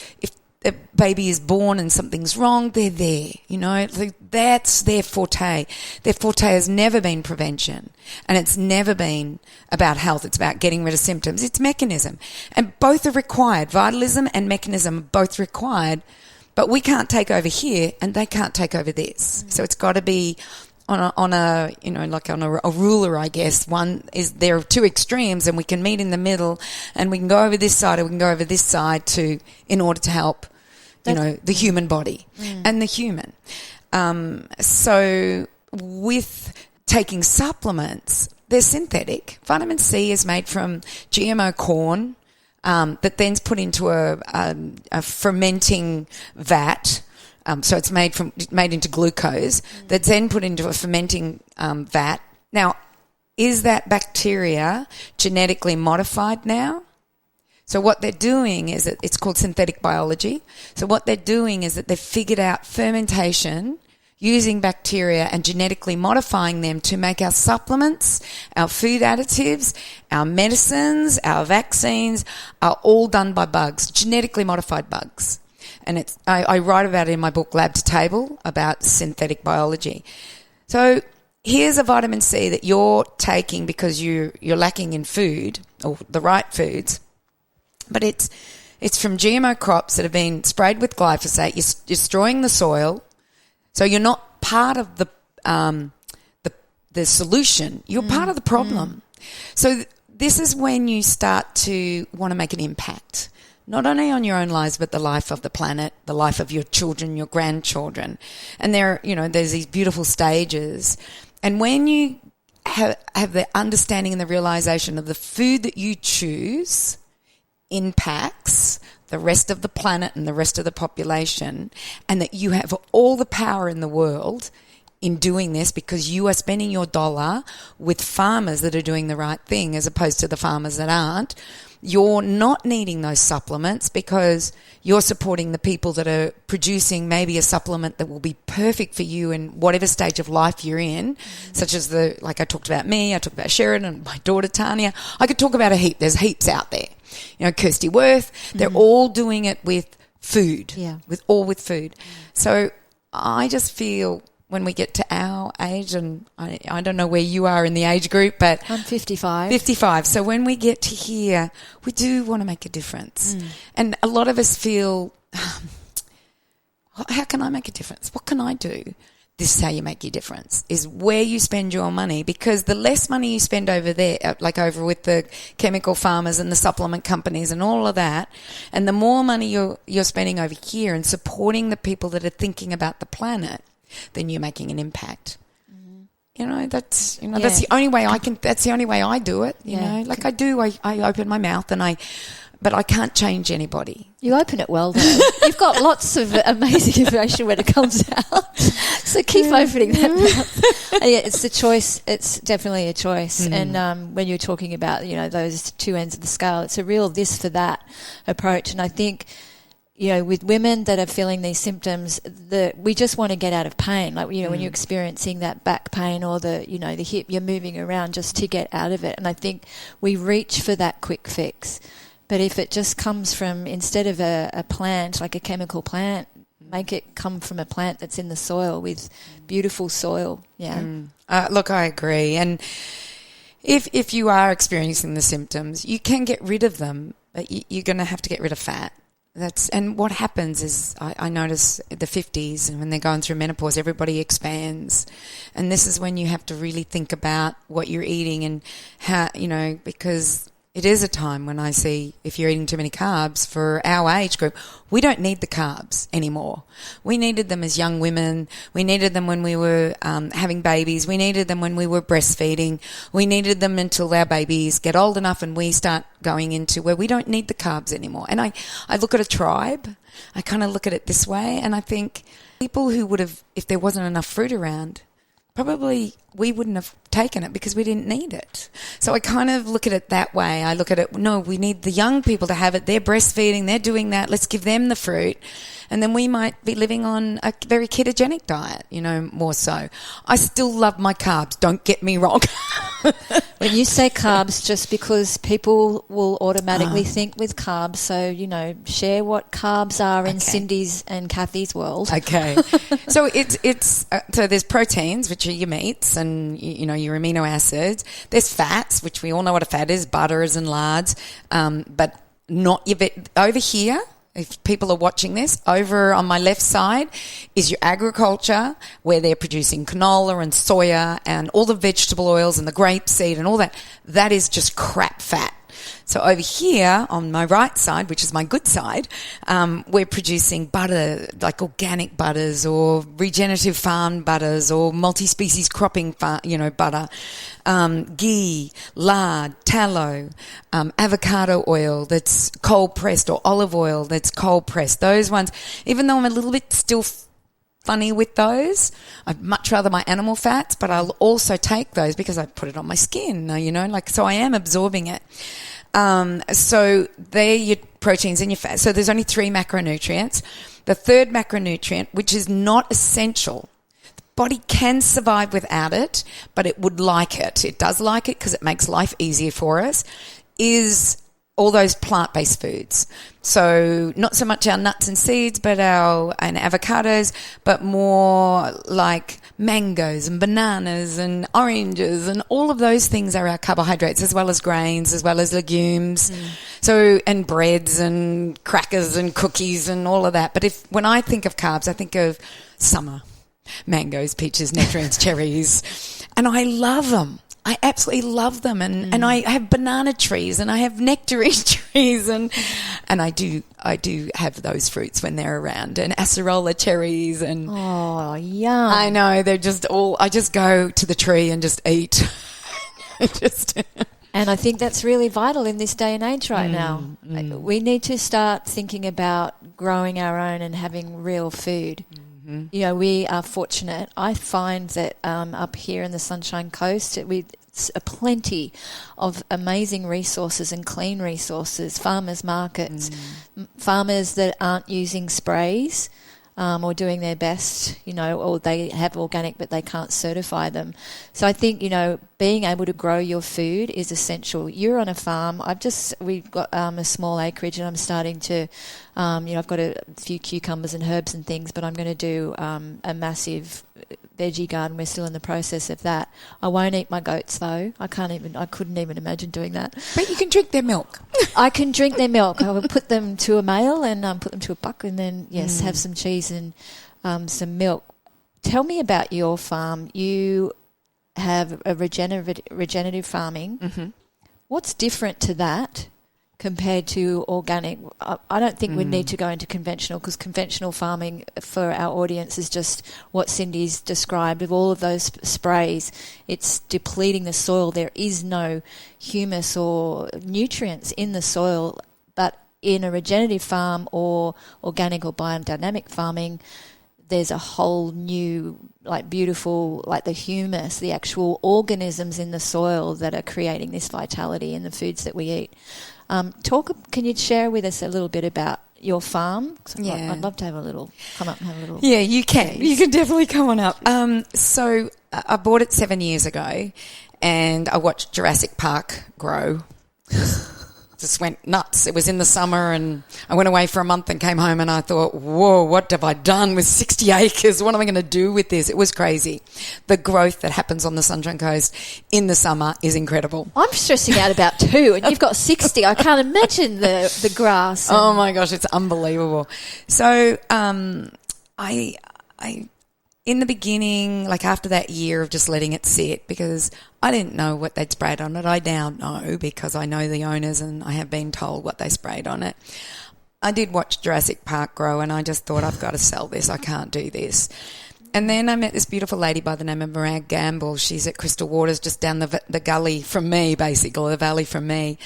the baby is born and something's wrong, they're there, you know. That's their forte. Their forte has never been prevention. And it's never been about health. It's about getting rid of symptoms. It's mechanism. And both are required. Vitalism and mechanism are both required. But we can't take over here and they can't take over this. So it's got to be on a you know, like on a ruler, I guess. One is, there are two extremes and we can meet in the middle and we can go over this side or we can go over this side in order to help, you know, the human body and the human. So with taking supplements, they're synthetic. Vitamin C is made from GMO corn that then's put into a fermenting vat. So it's made into glucose that's then put into a fermenting vat. Now, is that bacteria genetically modified now? So what they're doing is that it's called synthetic biology. So what they're doing is that they've figured out fermentation using bacteria and genetically modifying them to make our supplements, our food additives, our medicines, our vaccines are all done by bugs, genetically modified bugs. And I write about it in my book, Lab to Table, about synthetic biology. So here's a vitamin C that you're taking because you're lacking in food, or the right foods, but it's from GMO crops that have been sprayed with glyphosate. You're destroying the soil, so you're not part of the solution. You're part of the problem. So this is when you start to want to make an impact, not only on your own lives, but the life of the planet, the life of your children, your grandchildren. And there's these beautiful stages. And when you have the understanding and the realization of the food that you choose impacts the rest of the planet and the rest of the population, and that you have all the power in the world, in doing this because you are spending your dollar with farmers that are doing the right thing as opposed to the farmers that aren't. You're not needing those supplements because you're supporting the people that are producing maybe a supplement that will be perfect for you in whatever stage of life you're in, such as like I talked about me, I talked about Sharon and my daughter Tanya. I could talk about a heap. There's heaps out there. You know, Kirsty Worth, they're all doing it with food, with food. So I just feel when we get to our age, and I don't know where you are in the age group, but I'm 55. 55. So when we get to here, we do want to make a difference. And a lot of us feel, how can I make a difference? What can I do? This is how you make your difference, is where you spend your money, because the less money you spend over there, like over with the chemical farmers and the supplement companies and all of that, and the more money you're spending over here and supporting the people that are thinking about the planet, then you're making an impact. You know, that's the only way that's the only way I do it, you know. Like I open my mouth but I can't change anybody. You open it well, though. You've got lots of amazing information when it comes out. So keep opening that mouth. It's the choice. It's definitely a choice. And when you're talking about, you know, those two ends of the scale, it's a real this for that approach. And I think, you know, with women that are feeling these symptoms, we just want to get out of pain. Like, you know, when you're experiencing that back pain or the hip, you're moving around just to get out of it. And I think we reach for that quick fix. But if it just comes from, instead of a plant, like a chemical plant, make it come from a plant that's in the soil with beautiful soil. Yeah. Look, I agree. And if you are experiencing the symptoms, you can get rid of them, but you're going to have to get rid of fat. And what happens is I notice the 50s, and when they're going through menopause, everybody expands. And this is when you have to really think about what you're eating and how, you know, because it is a time when I see if you're eating too many carbs for our age group, we don't need the carbs anymore. We needed them as young women. We needed them when we were having babies. We needed them when we were breastfeeding. We needed them until our babies get old enough and we start going into where we don't need the carbs anymore. And I look at a tribe, I kind of look at it this way, and I think people who would have, if there wasn't enough fruit around, probably we wouldn't have taken it because we didn't need it. So I kind of look at it that way. I look at it, no, we need the young people to have it. They're breastfeeding, they're doing that. Let's give them the fruit. And then we might be living on a very ketogenic diet, you know, more so. I still love my carbs, don't get me wrong. When you say carbs, just because people will automatically think with carbs, so, you know, share what carbs are in Cyndi's and Cathy's world. Okay. So so there's proteins, which are your meats and, you know, your amino acids. There's fats, which we all know what a fat is, butters and lards, but not your over here. If people are watching this, over on my left side is your agriculture, where they're producing canola and soya and all the vegetable oils and the grapeseed and all that. That is just crap fat. So over here on my right side, which is my good side, we're producing butter, like organic butters or regenerative farm butters or multi-species cropping, butter, ghee, lard, tallow, avocado oil that's cold pressed or olive oil that's cold pressed. Those ones, even though I'm a little bit still funny with those, I'd much rather my animal fats, but I'll also take those because I put it on my skin, you know, like, so I am absorbing it. So they're your proteins and your fats. So there's only 3 macronutrients. The third macronutrient, which is not essential, the body can survive without it, but it would like it. It does like it because it makes life easier for us, is all those plant-based foods. So not so much our nuts and seeds, but and avocados, but more like mangoes and bananas and oranges, and all of those things are our carbohydrates, as well as grains, as well as legumes. So, and breads and crackers and cookies and all of that. But when I think of carbs, I think of summer, mangoes, peaches, nectarines, cherries, and I love them. I absolutely love them, and I have banana trees and I have nectarine trees, and I do have those fruits when they're around, and acerola cherries, and oh, yum! I know, they're just all. I just go to the tree and just eat. And I think that's really vital in this day and age right now. We need to start thinking about growing our own and having real food. You know, we are fortunate. I find that up here in the Sunshine Coast, it's a plenty of amazing resources and clean resources, farmers markets, farmers that aren't using sprays, or doing their best, you know, or they have organic but they can't certify them. So I think, you know, being able to grow your food is essential. You're on a farm. We've got a small acreage, and I'm starting to, you know, I've got a few cucumbers and herbs and things, but I'm going to do a massive veggie garden. We're still in the process of that. I won't eat my goats though. I couldn't even imagine doing that. But you can drink their milk. I can drink their milk. I will put them to a male and put them to a buck, and then have some cheese and some milk. Tell me about your farm. You have a regenerative farming. Mm-hmm. What's different to that compared to organic? I don't think we need to go into conventional, because conventional farming for our audience is just what Cyndi's described. Of all of those sprays, it's depleting the soil. There is no humus or nutrients in the soil. But in a regenerative farm or organic or biodynamic farming, there's a whole new, like, beautiful, like the humus, the actual organisms in the soil that are creating this vitality in the foods that we eat. Can you share with us a little bit about your farm? Yeah. I'd love to come up and have a little. Yeah, you can. You can definitely come on up. So I bought it 7 years ago, and I watched Jurassic Park grow. Just went nuts. It was in the summer, and I went away for a month and came home, and I thought, whoa, what have I done with 60 acres? What am I going to do with this? It was crazy. The growth that happens on the Sunshine Coast in the summer is incredible. I'm stressing out about 2, and you've got 60. I can't imagine the grass. Oh my gosh, it's unbelievable. So I in the beginning, like after that year of just letting it sit, because I didn't know what they'd sprayed on it. I now know, because I know the owners and I have been told what they sprayed on it. I did watch Jurassic Park grow, and I just thought, I've got to sell this. I can't do this. And then I met this beautiful lady by the name of Mirag Gamble. She's at Crystal Waters, just down the gully from me, basically, the valley from me.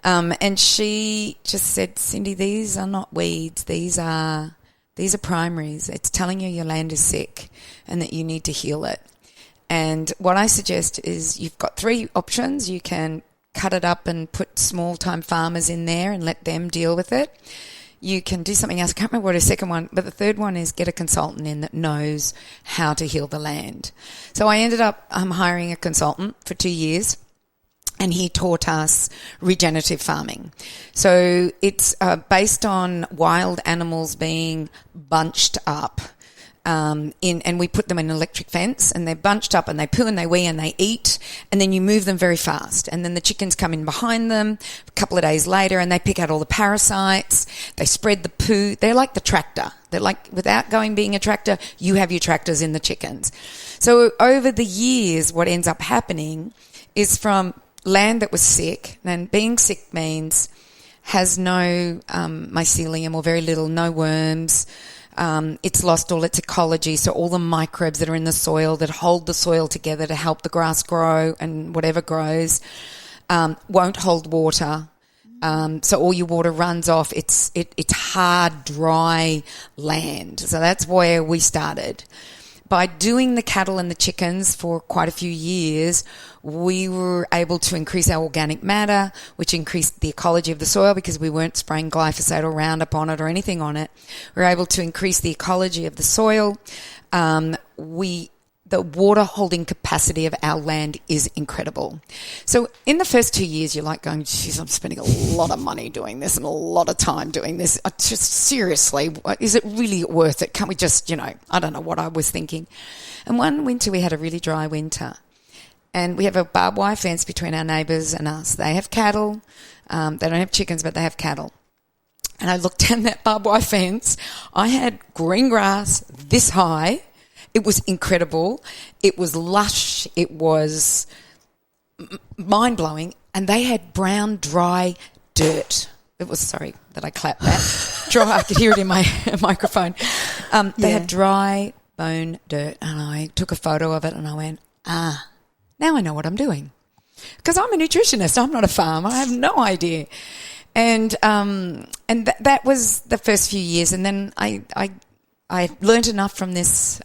And she just said, Cyndi, these are not weeds. These are primaries. It's telling you your land is sick and that you need to heal it. And what I suggest is, you've got 3 options. You can cut it up and put small-time farmers in there and let them deal with it. You can do something else. I can't remember what the second one, but the third one is get a consultant in that knows how to heal the land. So I ended up hiring a consultant for 2 years, and he taught us regenerative farming. So it's based on wild animals being bunched up, and we put them in an electric fence, and they're bunched up, and they poo and they wee and they eat, and then you move them very fast. And then the chickens come in behind them a couple of days later, and they pick out all the parasites. They spread the poo. They're like the tractor. They're like, without being a tractor, you have your tractors in the chickens. So over the years, what ends up happening is, from land that was sick, and being sick means has no mycelium, or very little, no worms. It's lost all its ecology, so all the microbes that are in the soil that hold the soil together to help the grass grow and whatever grows won't hold water. So all your water runs off. It's hard, dry land. So that's where we started. By doing the cattle and the chickens for quite a few years, we were able to increase our organic matter, which increased the ecology of the soil, because we weren't spraying glyphosate or Roundup on it or anything on it. We were able to increase the ecology of the soil. The water holding capacity of our land is incredible. So in the first 2 years, you're like going, geez, I'm spending a lot of money doing this and a lot of time doing this. Just seriously, is it really worth it? Can't we just, I don't know what I was thinking. And one winter we had a really dry winter, and we have a barbed wire fence between our neighbours and us. They have cattle. They don't have chickens, but they have cattle. And I looked down that barbed wire fence. I had green grass this high. It was incredible. It was lush. It was mind-blowing. And they had brown, dry dirt. It was, sorry that I clapped that. Dry, I could hear it in my microphone. They had dry bone dirt. And I took a photo of it, and I went, now I know what I'm doing. Because I'm a nutritionist. I'm not a farmer. I have no idea. And that was the first few years. And then I I learned enough from this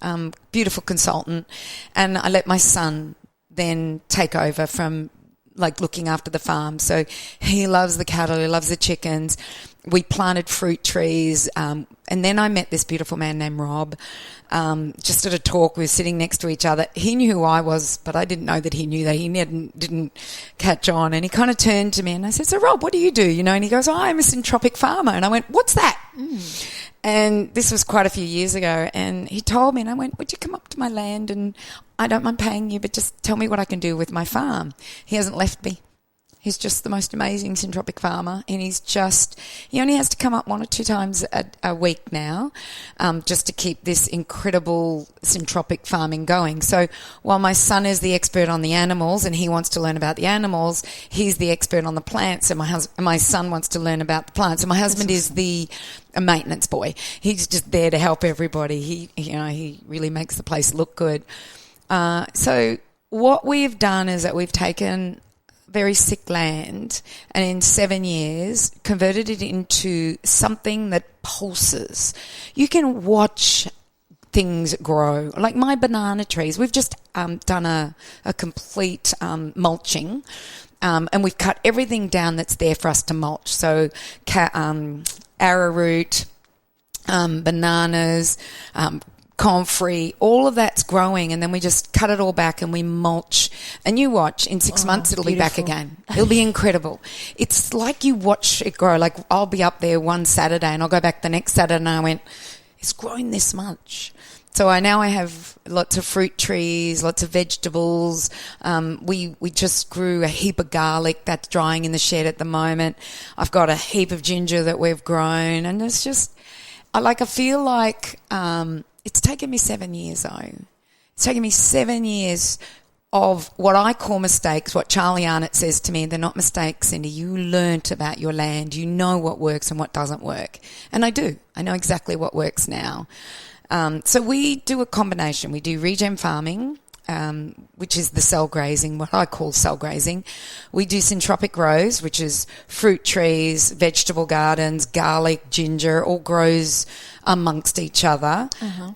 beautiful consultant, and I let my son then take over from like looking after the farm. So he loves the cattle, he loves the chickens. We planted fruit trees, and then I met this beautiful man named Rob. Just at a talk, we were sitting next to each other. He knew who I was, but I didn't know that he knew that. He didn't catch on, and he kind of turned to me and I said, "So Rob, what do you do?" You know, and he goes, "Oh, I'm a syntropic farmer." And I went, "What's that?" And this was quite a few years ago, and he told me, and I went, "Would you come up to my land, and I don't mind paying you, but just tell me what I can do with my farm." He hasn't left me. He's just the most amazing syntropic farmer, and he only has to come up 1 or 2 times a week now, just to keep this incredible syntropic farming going. So while my son is the expert on the animals and he wants to learn about the animals, he's the expert on the plants, and my son wants to learn about the plants. And my husband is a maintenance boy. He's just there to help everybody. He really makes the place look good. So what we've done is that we've taken very sick land and in 7 years converted it into something that pulses. You can watch things grow. Like my banana trees, we've just done a complete mulching, and we've cut everything down that's there for us to mulch. So arrowroot, bananas, comfrey, all of that's growing, and then we just cut it all back and we mulch. And you watch, in 6 months it'll be back again. It'll be incredible. It's like you watch it grow. Like I'll be up there one Saturday and I'll go back the next Saturday and I went, it's grown this much. So I have lots of fruit trees, lots of vegetables. We just grew a heap of garlic that's drying in the shed at the moment. I've got a heap of ginger that we've grown, and it's just, I feel like it's taken me 7 years though. It's taken me 7 years of what I call mistakes, what Charlie Arnott says to me, they're not mistakes, Cyndi. You learnt about your land. You know what works and what doesn't work. And I do. I know exactly what works now. So we do a combination. We do regen farming, which is the cell grazing, what I call cell grazing. We do syntropic grows, which is fruit trees, vegetable gardens, garlic, ginger, all grows amongst each other.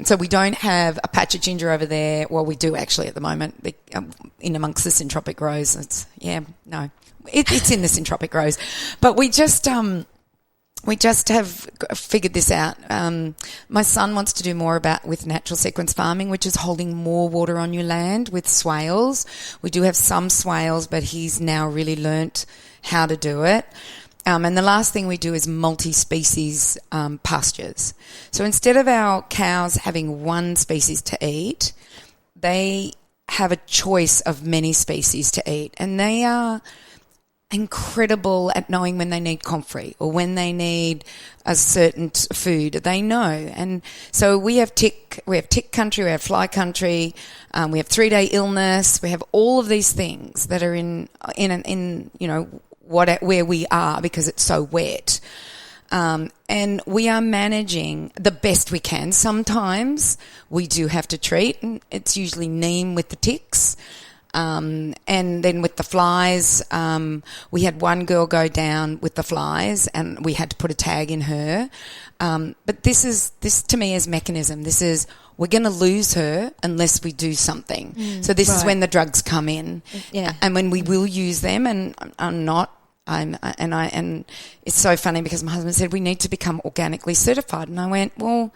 So we don't have a patch of ginger over there. Well, we do actually at the moment, in amongst the syntropic grows. It's in the syntropic grows. But we just have figured this out. My son wants to do more with natural sequence farming, which is holding more water on your land with swales. We do have some swales, but he's now really learnt how to do it. And the last thing we do is multi-species pastures. So instead of our cows having one species to eat, they have a choice of many species to eat. And they are incredible at knowing when they need comfrey or when they need a certain food. They know. And so we have tick country, we have fly country, we have 3-day illness, we have all of these things that are in where we are because it's so wet. And we are managing the best we can. Sometimes we do have to treat, and it's usually neem with the ticks. And then with the flies, we had one girl go down with the flies and we had to put a tag in her. But this to me is mechanism. This is, we're going to lose her unless we do something. So this is when the drugs come in. Yeah. And when we will use them, and and it's so funny because my husband said we need to become organically certified. And I went, well,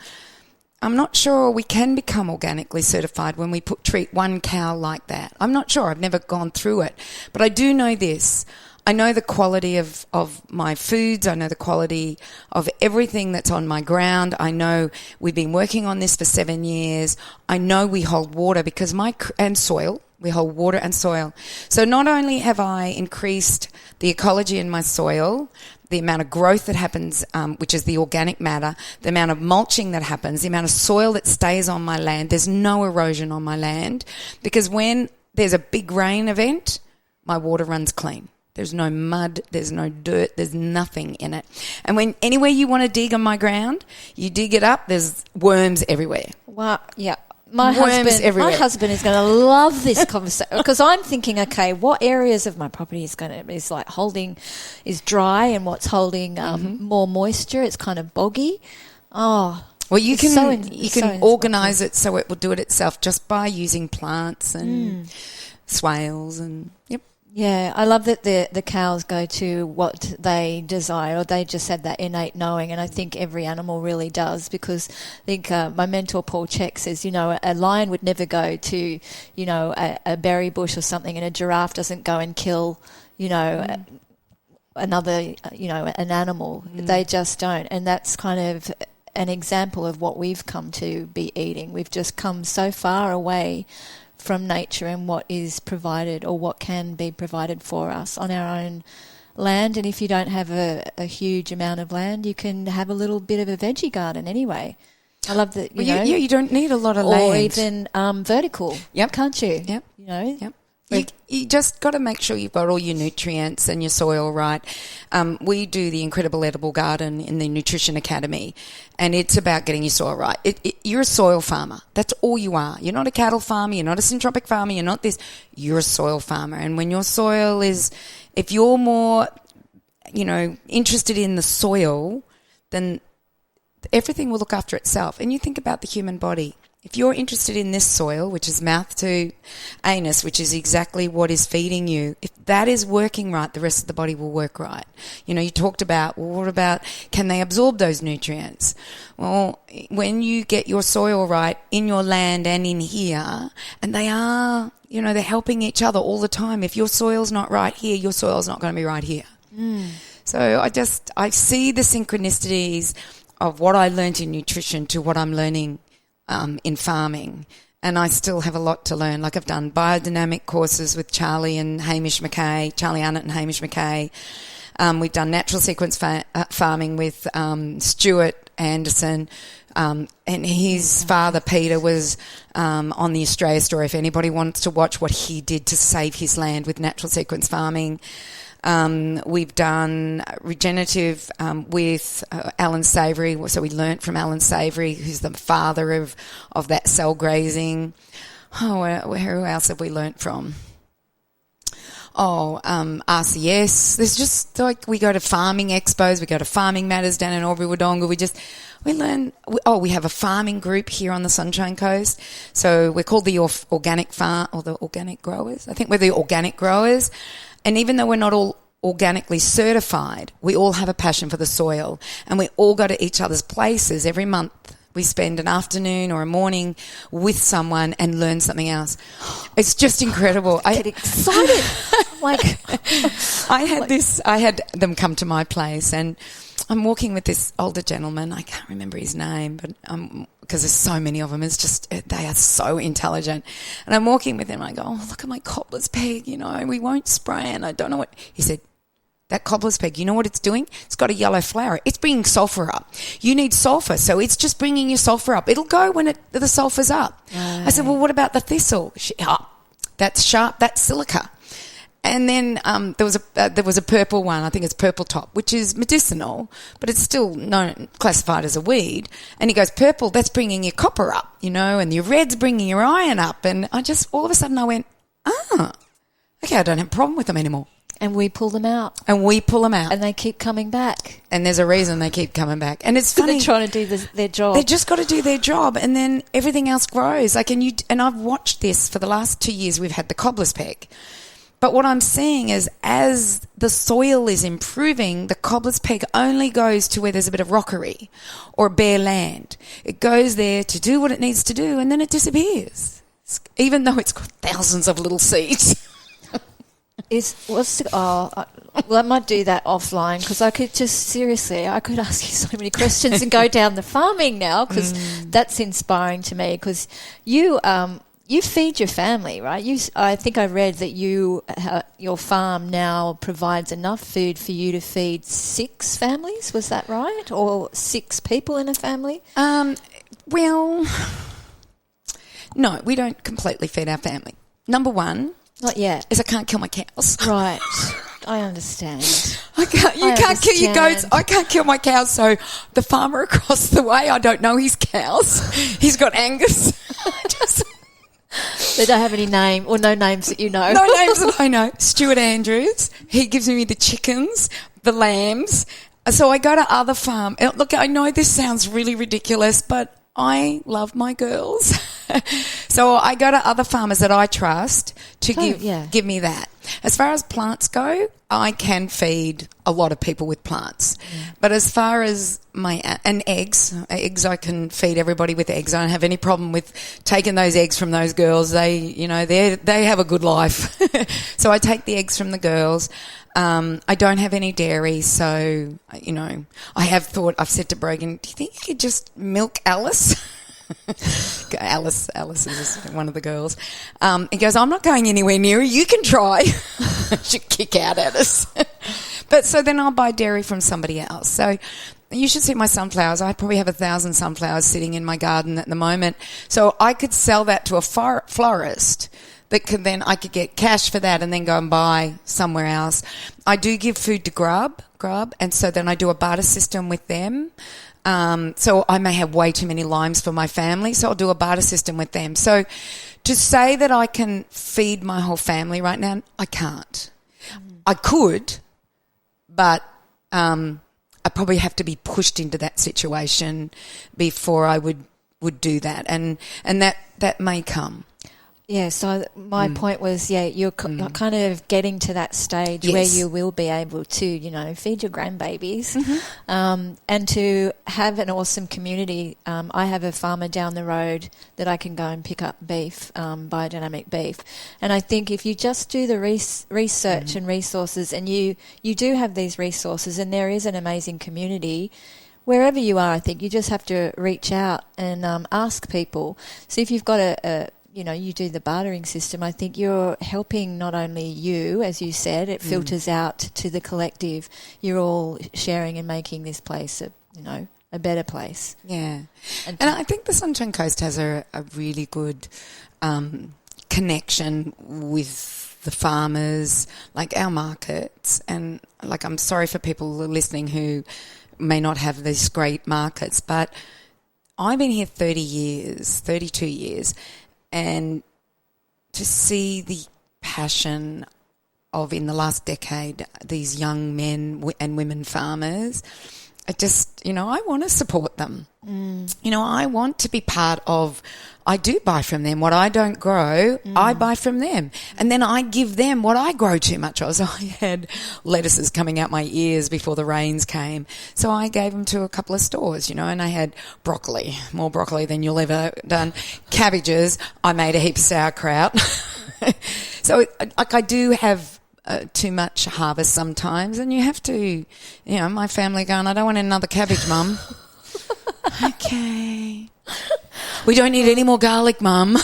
I'm not sure we can become organically certified when we treat one cow like that. I'm not sure. I've never gone through it. But I do know this. I know the quality of my foods. I know the quality of everything that's on my ground. I know we've been working on this for 7 years. I know we hold water because and soil. We hold water and soil. So not only have I increased the ecology in my soil, the amount of growth that happens, which is the organic matter, the amount of mulching that happens, the amount of soil that stays on my land. There's no erosion on my land because when there's a big rain event, my water runs clean. There's no mud, there's no dirt, there's nothing in it. And when anywhere you want to dig on my ground, you dig it up, there's worms everywhere. Wow, yeah. My husband is going to love this conversation because I'm thinking, okay, what areas of my property is dry and what's holding more moisture? It's kind of boggy. Oh, Well, you It's can organise it so it will do it itself just by using plants and swales and yep. Yeah, I love that the cows go to what they desire, or they just have that innate knowing, and I think every animal really does, because I think my mentor Paul Check says, a lion would never go to, a berry bush or something, and a giraffe doesn't go and kill, another, an animal. They just don't, and that's kind of an example of what we've come to be eating. We've just come so far away from nature and what is provided, or what can be provided for us on our own land. And if you don't have a huge amount of land, you can have a little bit of a veggie garden anyway. I love that, you don't need a lot of land. Or even vertical, can't you? Yep. Yep. You just got to make sure you've got all your nutrients and your soil right. We do the Incredible Edible Garden in the Nutrition Academy, and it's about getting your soil right. You're a soil farmer. That's all you are. You're not a cattle farmer. You're not a syntropic farmer. You're not this. You're a soil farmer. And when your soil is, if you're more, interested in the soil, then everything will look after itself. And you think about the human body. If you're interested in this soil, which is mouth to anus, which is exactly what is feeding you, if that is working right, the rest of the body will work right. You talked about, well, what about, can they absorb those nutrients? Well, when you get your soil right in your land and in here, and they are, they're helping each other all the time. If your soil's not right here, your soil's not going to be right here. So I see the synchronicities of what I learned in nutrition to what I'm learning in farming, and I still have a lot to learn. Like, I've done biodynamic courses with Charlie Arnott and Hamish McKay. We've done natural sequence farming with Stuart Anderson, and his father Peter was on the Australia Story. If anybody wants to watch what he did to save his land with natural sequence farming. We've done regenerative with Alan Savory. So we learnt from Alan Savory, who's the father of that cell grazing. Who else have we learnt from? RCS. There's just, we go to farming expos, we go to farming matters down in Albury Wodonga. We have a farming group here on the Sunshine Coast. So we're called the Organic Farm, or the Organic Growers. I think we're the Organic Growers. And even though we're not all organically certified, we all have a passion for the soil, and we all go to each other's places every month. We spend an afternoon or a morning with someone and learn something else. It's just incredible. I get excited. I had them come to my place, and I'm walking with this older gentleman. I can't remember his name, but because there's so many of them. It's just, they are so intelligent. And I'm walking with him, and I go, oh, look at my cobbler's peg, we won't spray, and I don't know what. He said, that cobbler's peg, you know what it's doing? It's got a yellow flower. It's bringing sulphur up. You need sulphur, so it's just bringing your sulphur up. It'll go when the sulphur's up. I said, well, what about the thistle? That's sharp, that's silica. And then there was a purple one, I think it's purple top, which is medicinal, but it's still classified as a weed. And he goes, purple, that's bringing your copper up, and your red's bringing your iron up. And I just, all of a sudden I went, okay, I don't have a problem with them anymore. And we pull them out. And they keep coming back. And there's a reason they keep coming back. And it's funny. They're trying to do their job. They've just got to do their job, and then everything else grows. And I've watched this for the last 2 years. We've had the cobbler's peg. But what I'm seeing is, as the soil is improving, the cobbler's peg only goes to where there's a bit of rockery or bare land. It goes there to do what it needs to do, and then it disappears, even though it's got thousands of little seeds. I might do that offline, because I could ask you so many questions and go down the farming now, because that's inspiring to me, because you feed your family, right? I think I read that your farm now provides enough food for you to feed 6 families. Was that right? Or 6 people in a family? Well, no, we don't completely feed our family. Number one, not yet, is I can't kill my cows. Right. I understand. You can't kill your goats. I can't kill my cows. So the farmer across the way, I don't know his cows. He's got Angus. They don't have any name, or no names that you know. No names that I know. Stuart Andrews. He gives me the chickens, the lambs, So I go to other farms. Look, I know this sounds really ridiculous, but I love my girls. So I go to other farmers that I trust to give me that. As far as plants go, I can feed a lot of people with plants. But as far as eggs I can feed everybody with eggs. I don't have any problem with taking those eggs from those girls. They have a good life. So I take the eggs from the girls. I don't have any dairy, so, I've said to Brogan, do you think you could just milk Alice? Alice is one of the girls. He goes, I'm not going anywhere near her. You can try. She'd kick out at us. But so then I'll buy dairy from somebody else. So you should see my sunflowers. I probably have 1,000 sunflowers sitting in my garden at the moment. So I could sell that to a florist. I could get cash for that and then go and buy somewhere else. I do give food to Grub, and so then I do a barter system with them. So I may have way too many limes for my family, so I'll do a barter system with them. So to say that I can feed my whole family right now, I can't. I could, but I probably have to be pushed into that situation before I would do that, and that may come. Yeah, so my point was, you're kind of getting to that stage where you will be able to, feed your grandbabies, and to have an awesome community. I have a farmer down the road that I can go and pick up beef, biodynamic beef. And I think if you just do the research and resources, and you do have these resources, and there is an amazing community, wherever you are, I think you just have to reach out and ask people. So if you've got you do the bartering system, I think you're helping not only you, as you said, it filters out to the collective. You're all sharing and making this place a better place. Yeah. And I think the Sunshine Coast has a really good connection with the farmers, like our markets. And I'm sorry for people listening who may not have these great markets, but I've been here 32 years, and to see the passion of, in the last decade, these young men and women farmers, I want to support them. I want to be part of, I do buy from them. What I don't grow, I buy from them. And then I give them what I grow too much of. So I had lettuces coming out my ears before the rains came. So I gave them to a couple of stores, and I had broccoli, more broccoli than you'll ever done. Cabbages, I made a heap of sauerkraut. So I do have too much harvest sometimes, and you have to, my family going, I don't want another cabbage, Mum. Okay. We don't need any more garlic, Mum.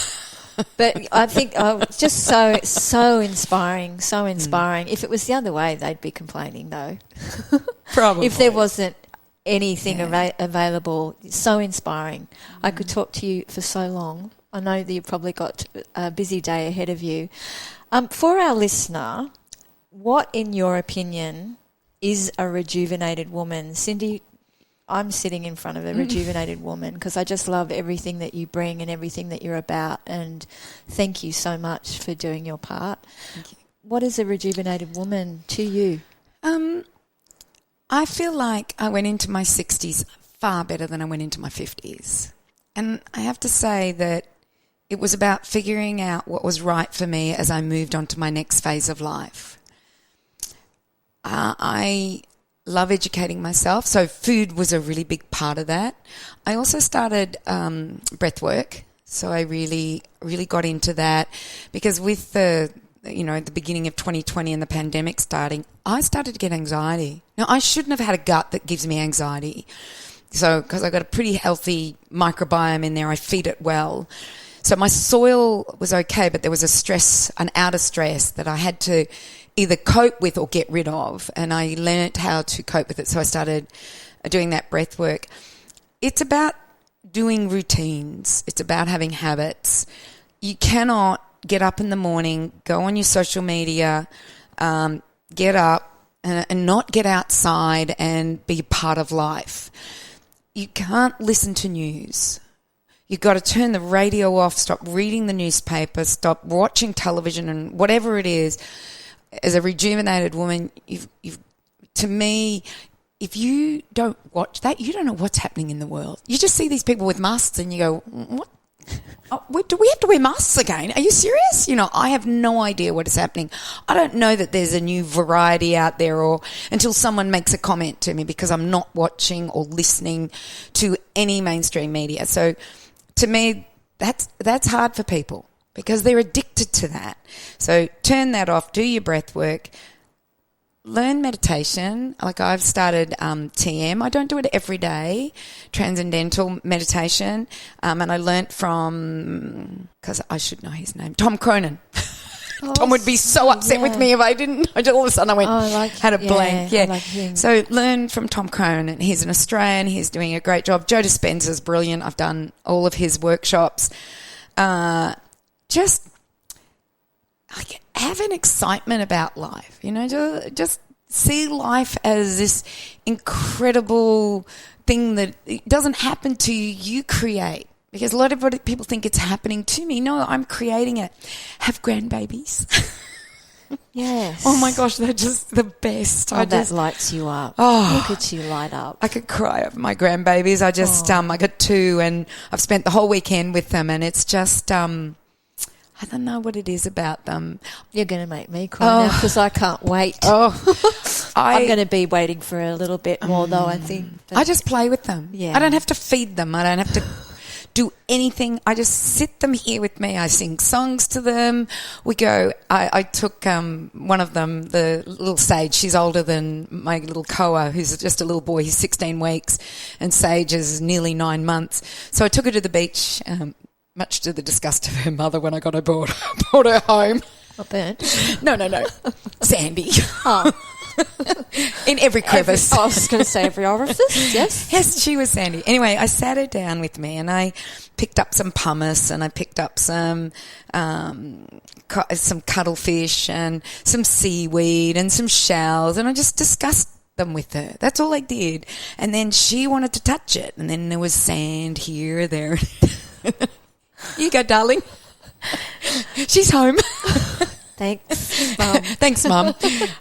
But I think just so inspiring, so inspiring. If it was the other way, they'd be complaining, though. Probably. If there wasn't anything available, so inspiring. I could talk to you for so long. I know that you've probably got a busy day ahead of you. For our listener, what, in your opinion, is a rejuvenated woman? Cyndi, I'm sitting in front of a rejuvenated woman because I just love everything that you bring and everything that you're about, and thank you so much for doing your part. Thank you. What is a rejuvenated woman to you? I feel like I went into my 60s far better than I went into my 50s. And I have to say that it was about figuring out what was right for me as I moved on to my next phase of life. I love educating myself, so food was a really big part of that. I also started breath work, so I really got into that because with the beginning of 2020 and the pandemic starting, I started to get anxiety. Now, I shouldn't have had a gut that gives me anxiety, so because I got a pretty healthy microbiome in there, I feed it well. So my soil was okay, but there was an outer stress that I had to either cope with or get rid of, and I learnt how to cope with it. So I started doing that breath work. It's about doing routines. It's about having habits. You cannot get up in the morning, go on your social media, get up and not get outside and be part of life. You can't listen to news. You've got to turn the radio off, stop reading the newspaper, stop watching television and whatever it is. As a rejuvenated woman, to me, if you don't watch that, you don't know what's happening in the world. You just see these people with masks and you go, what? Oh, do we have to wear masks again? Are you serious? You know, I have no idea what is happening. I don't know that there's a new variety out there, or until someone makes a comment to me, because I'm not watching or listening to any mainstream media. So to me, that's hard for people because they're addicted to that. So turn that off, do your breath work, learn meditation. Like I've started TM. I don't do it every day, transcendental meditation. And I learnt from, because I should know his name, Tom Cronin. Oh, Tom would be so upset with me if I didn't. All of a sudden I went, had a blank. Yeah. Like him. So learn from Tom Cronin. He's an Australian. He's doing a great job. Joe Dispenza's brilliant. I've done all of his workshops. Just like have an excitement about life, you know, just see life as this incredible thing that it doesn't happen to you, you create. Because a lot of people think it's happening to me. No, I'm creating it. Have grandbabies. Yes. Oh my gosh, they're just the best. That lights you up. Oh, Look at you light up. I could cry over my grandbabies. I got 2 and I've spent the whole weekend with them, and it's just, I don't know what it is about them. You're going to make me cry now because I can't wait. I'm going to be waiting for a little bit more though, I think. But I just play with them. Yeah. I don't have to feed them. I don't have to do anything. I just sit them here with me. I sing songs to them. We go, I took one of them, the little Sage. She's older than my little Koa, who's just a little boy. He's 16 weeks and Sage is nearly 9 months. So I took her to the beach, much to the disgust of her mother when I got her brought her home. Not burnt. No. Sandy. Oh. In every crevice. I was going to say every orifice, yes. Yes, she was Sandy. Anyway, I sat her down with me and I picked up some pumice and I picked up some cuttlefish and some seaweed and some shells, and I just discussed them with her. That's all I did. And then she wanted to touch it, and then there was sand here, there. You go, darling. She's home. Thanks, Mum. Thanks, Mum.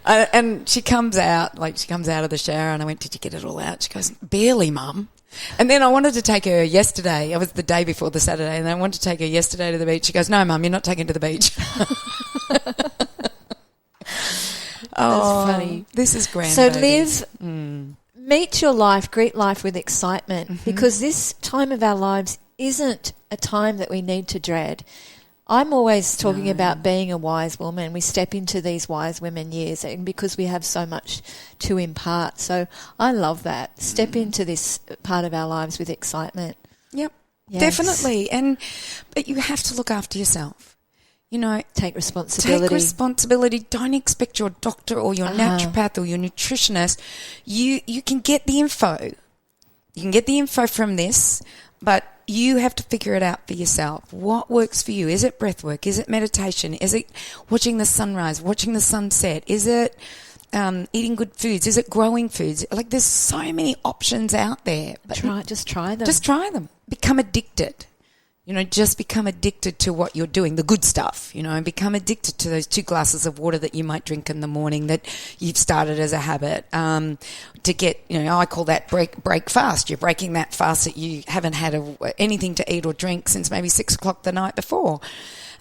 And she comes out of the shower, and I went, did you get it all out? She goes, barely, Mum. And then I wanted to take her yesterday. It was the day before the Saturday, and I wanted to take her yesterday to the beach. She goes, no, Mum, you're not taking her to the beach. That's funny. This is grand. So Liv, meet your life, greet life with excitement, because this time of our lives isn't a time that we need to dread. I'm always talking about being a wise woman. We step into these wise women years, and because we have so much to impart. So I love that. Step into this part of our lives with excitement. Yep, yes. Definitely. But you have to look after yourself. You know, take responsibility. Don't expect your doctor or your naturopath or your nutritionist. You can get the info. You can get the info from this, but you have to figure it out for yourself. What works for you? Is it breath work? Is it meditation? Is it watching the sunrise, watching the sunset? Is it eating good foods? Is it growing foods? Like, there's so many options out there. But just try them. Just try them. Become addicted. You know, just become addicted to what you're doing, the good stuff, you know, and become addicted to those 2 glasses of water that you might drink in the morning that you've started as a habit. To get, you know, I call that break fast. You're breaking that fast that you haven't had anything to eat or drink since maybe 6 o'clock the night before.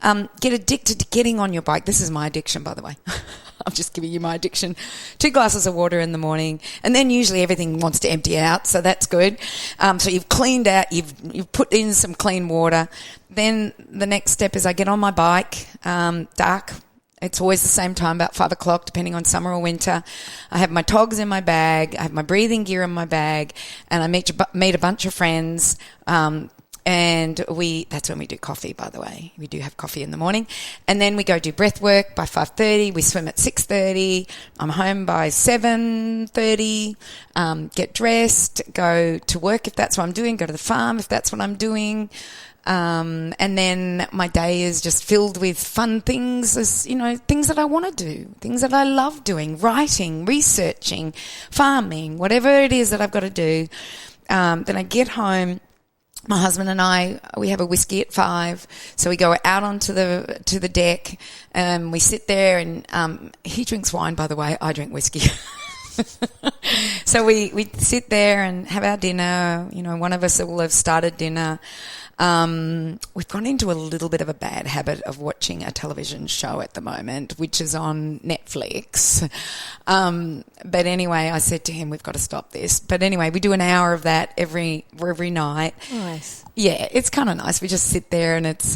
Get addicted to getting on your bike. This is my addiction, by the way. I'm just giving you my addiction. 2 glasses of water in the morning, and then usually everything wants to empty out, so that's good. So you've cleaned out, you've put in some clean water. Then the next step is I get on my bike, dark. It's always the same time, about 5 o'clock, depending on summer or winter. I have my togs in my bag, I have my breathing gear in my bag, and I meet a bunch of friends. And that's when we do coffee, by the way. We do have coffee in the morning. And then we go do breath work by 5:30. We swim at 6:30. I'm home by 7:30. Get dressed, go to work if that's what I'm doing, go to the farm if that's what I'm doing. And then my day is just filled with fun things, you know, things that I want to do, things that I love doing, writing, researching, farming, whatever it is that I've got to do. Then I get home. My husband and I, we have a whiskey at 5, so we go out onto the deck, and we sit there, and he drinks wine, by the way. I drink whiskey. So we sit there and have our dinner. You know, one of us will have started dinner. We've gone into a little bit of a bad habit of watching a television show at the moment, which is on Netflix. But anyway, I said to him, we've got to stop this. But anyway, we do an hour of that every night. Nice. Yeah, it's kind of nice. We just sit there and it's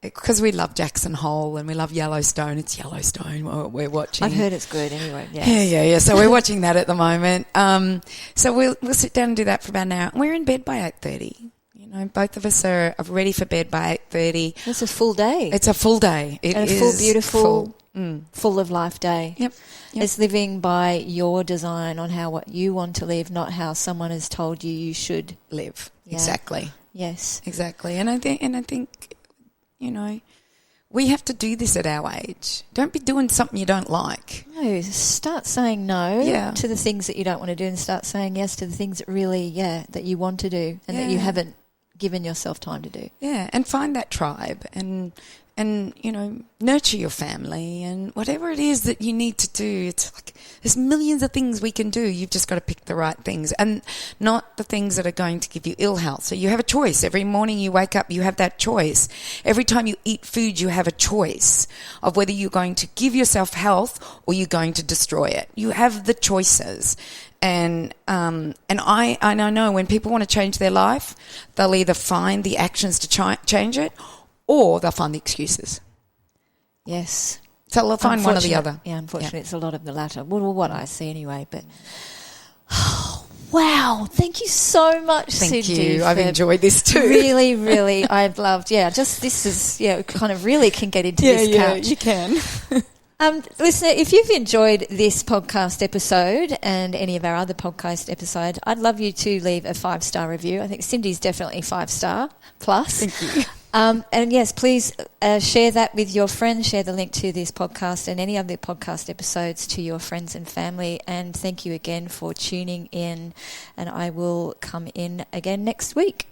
because we love Jackson Hole and we love Yellowstone. It's Yellowstone what we're watching. I've heard it's good anyway. Yes. Yeah. So we're watching that at the moment. So we'll sit down and do that for about an hour. We're in bed by 8:30. You know, both of us are ready for bed by 8:30. It's a full day. It's a full day. It and a is full, beautiful, full. full of life day. Yep. It's living by your design on what you want to live, not how someone has told you should Live. Yeah. Exactly. Yes. Exactly. And I think, you know, we have to do this at our age. Don't be doing something you don't like. No, start saying no to the things that you don't want to do and start saying yes to the things that really, that you want to do and that you haven't given yourself time to do. Yeah, and find that tribe and you know, nurture your family and whatever it is that you need to do. It's like there's millions of things we can do. You've just got to pick the right things and not the things that are going to give you ill health. So you have a choice. Every morning you wake up, you have that choice. Every time you eat food, you have a choice of whether you're going to give yourself health or you're going to destroy it. You have the choices. And I know when people want to change their life, they'll either find the actions to change it or they'll find the excuses. Yes. So they'll find one or the other. Yeah, unfortunately, it's a lot of the latter. Well, what I see anyway. But wow, thank you so much, Thank Cyndi. you. I've enjoyed this too. Really, really, I've loved. Yeah, just this is kind of really can get into this couch. Yeah, you can. Listener, if you've enjoyed this podcast episode and any of our other podcast episodes, I'd love you to leave a 5-star review. I think Cyndi's definitely 5-star plus. Thank you. And yes, please share that with your friends. Share the link to this podcast and any other podcast episodes to your friends and family. And thank you again for tuning in. And I will come in again next week.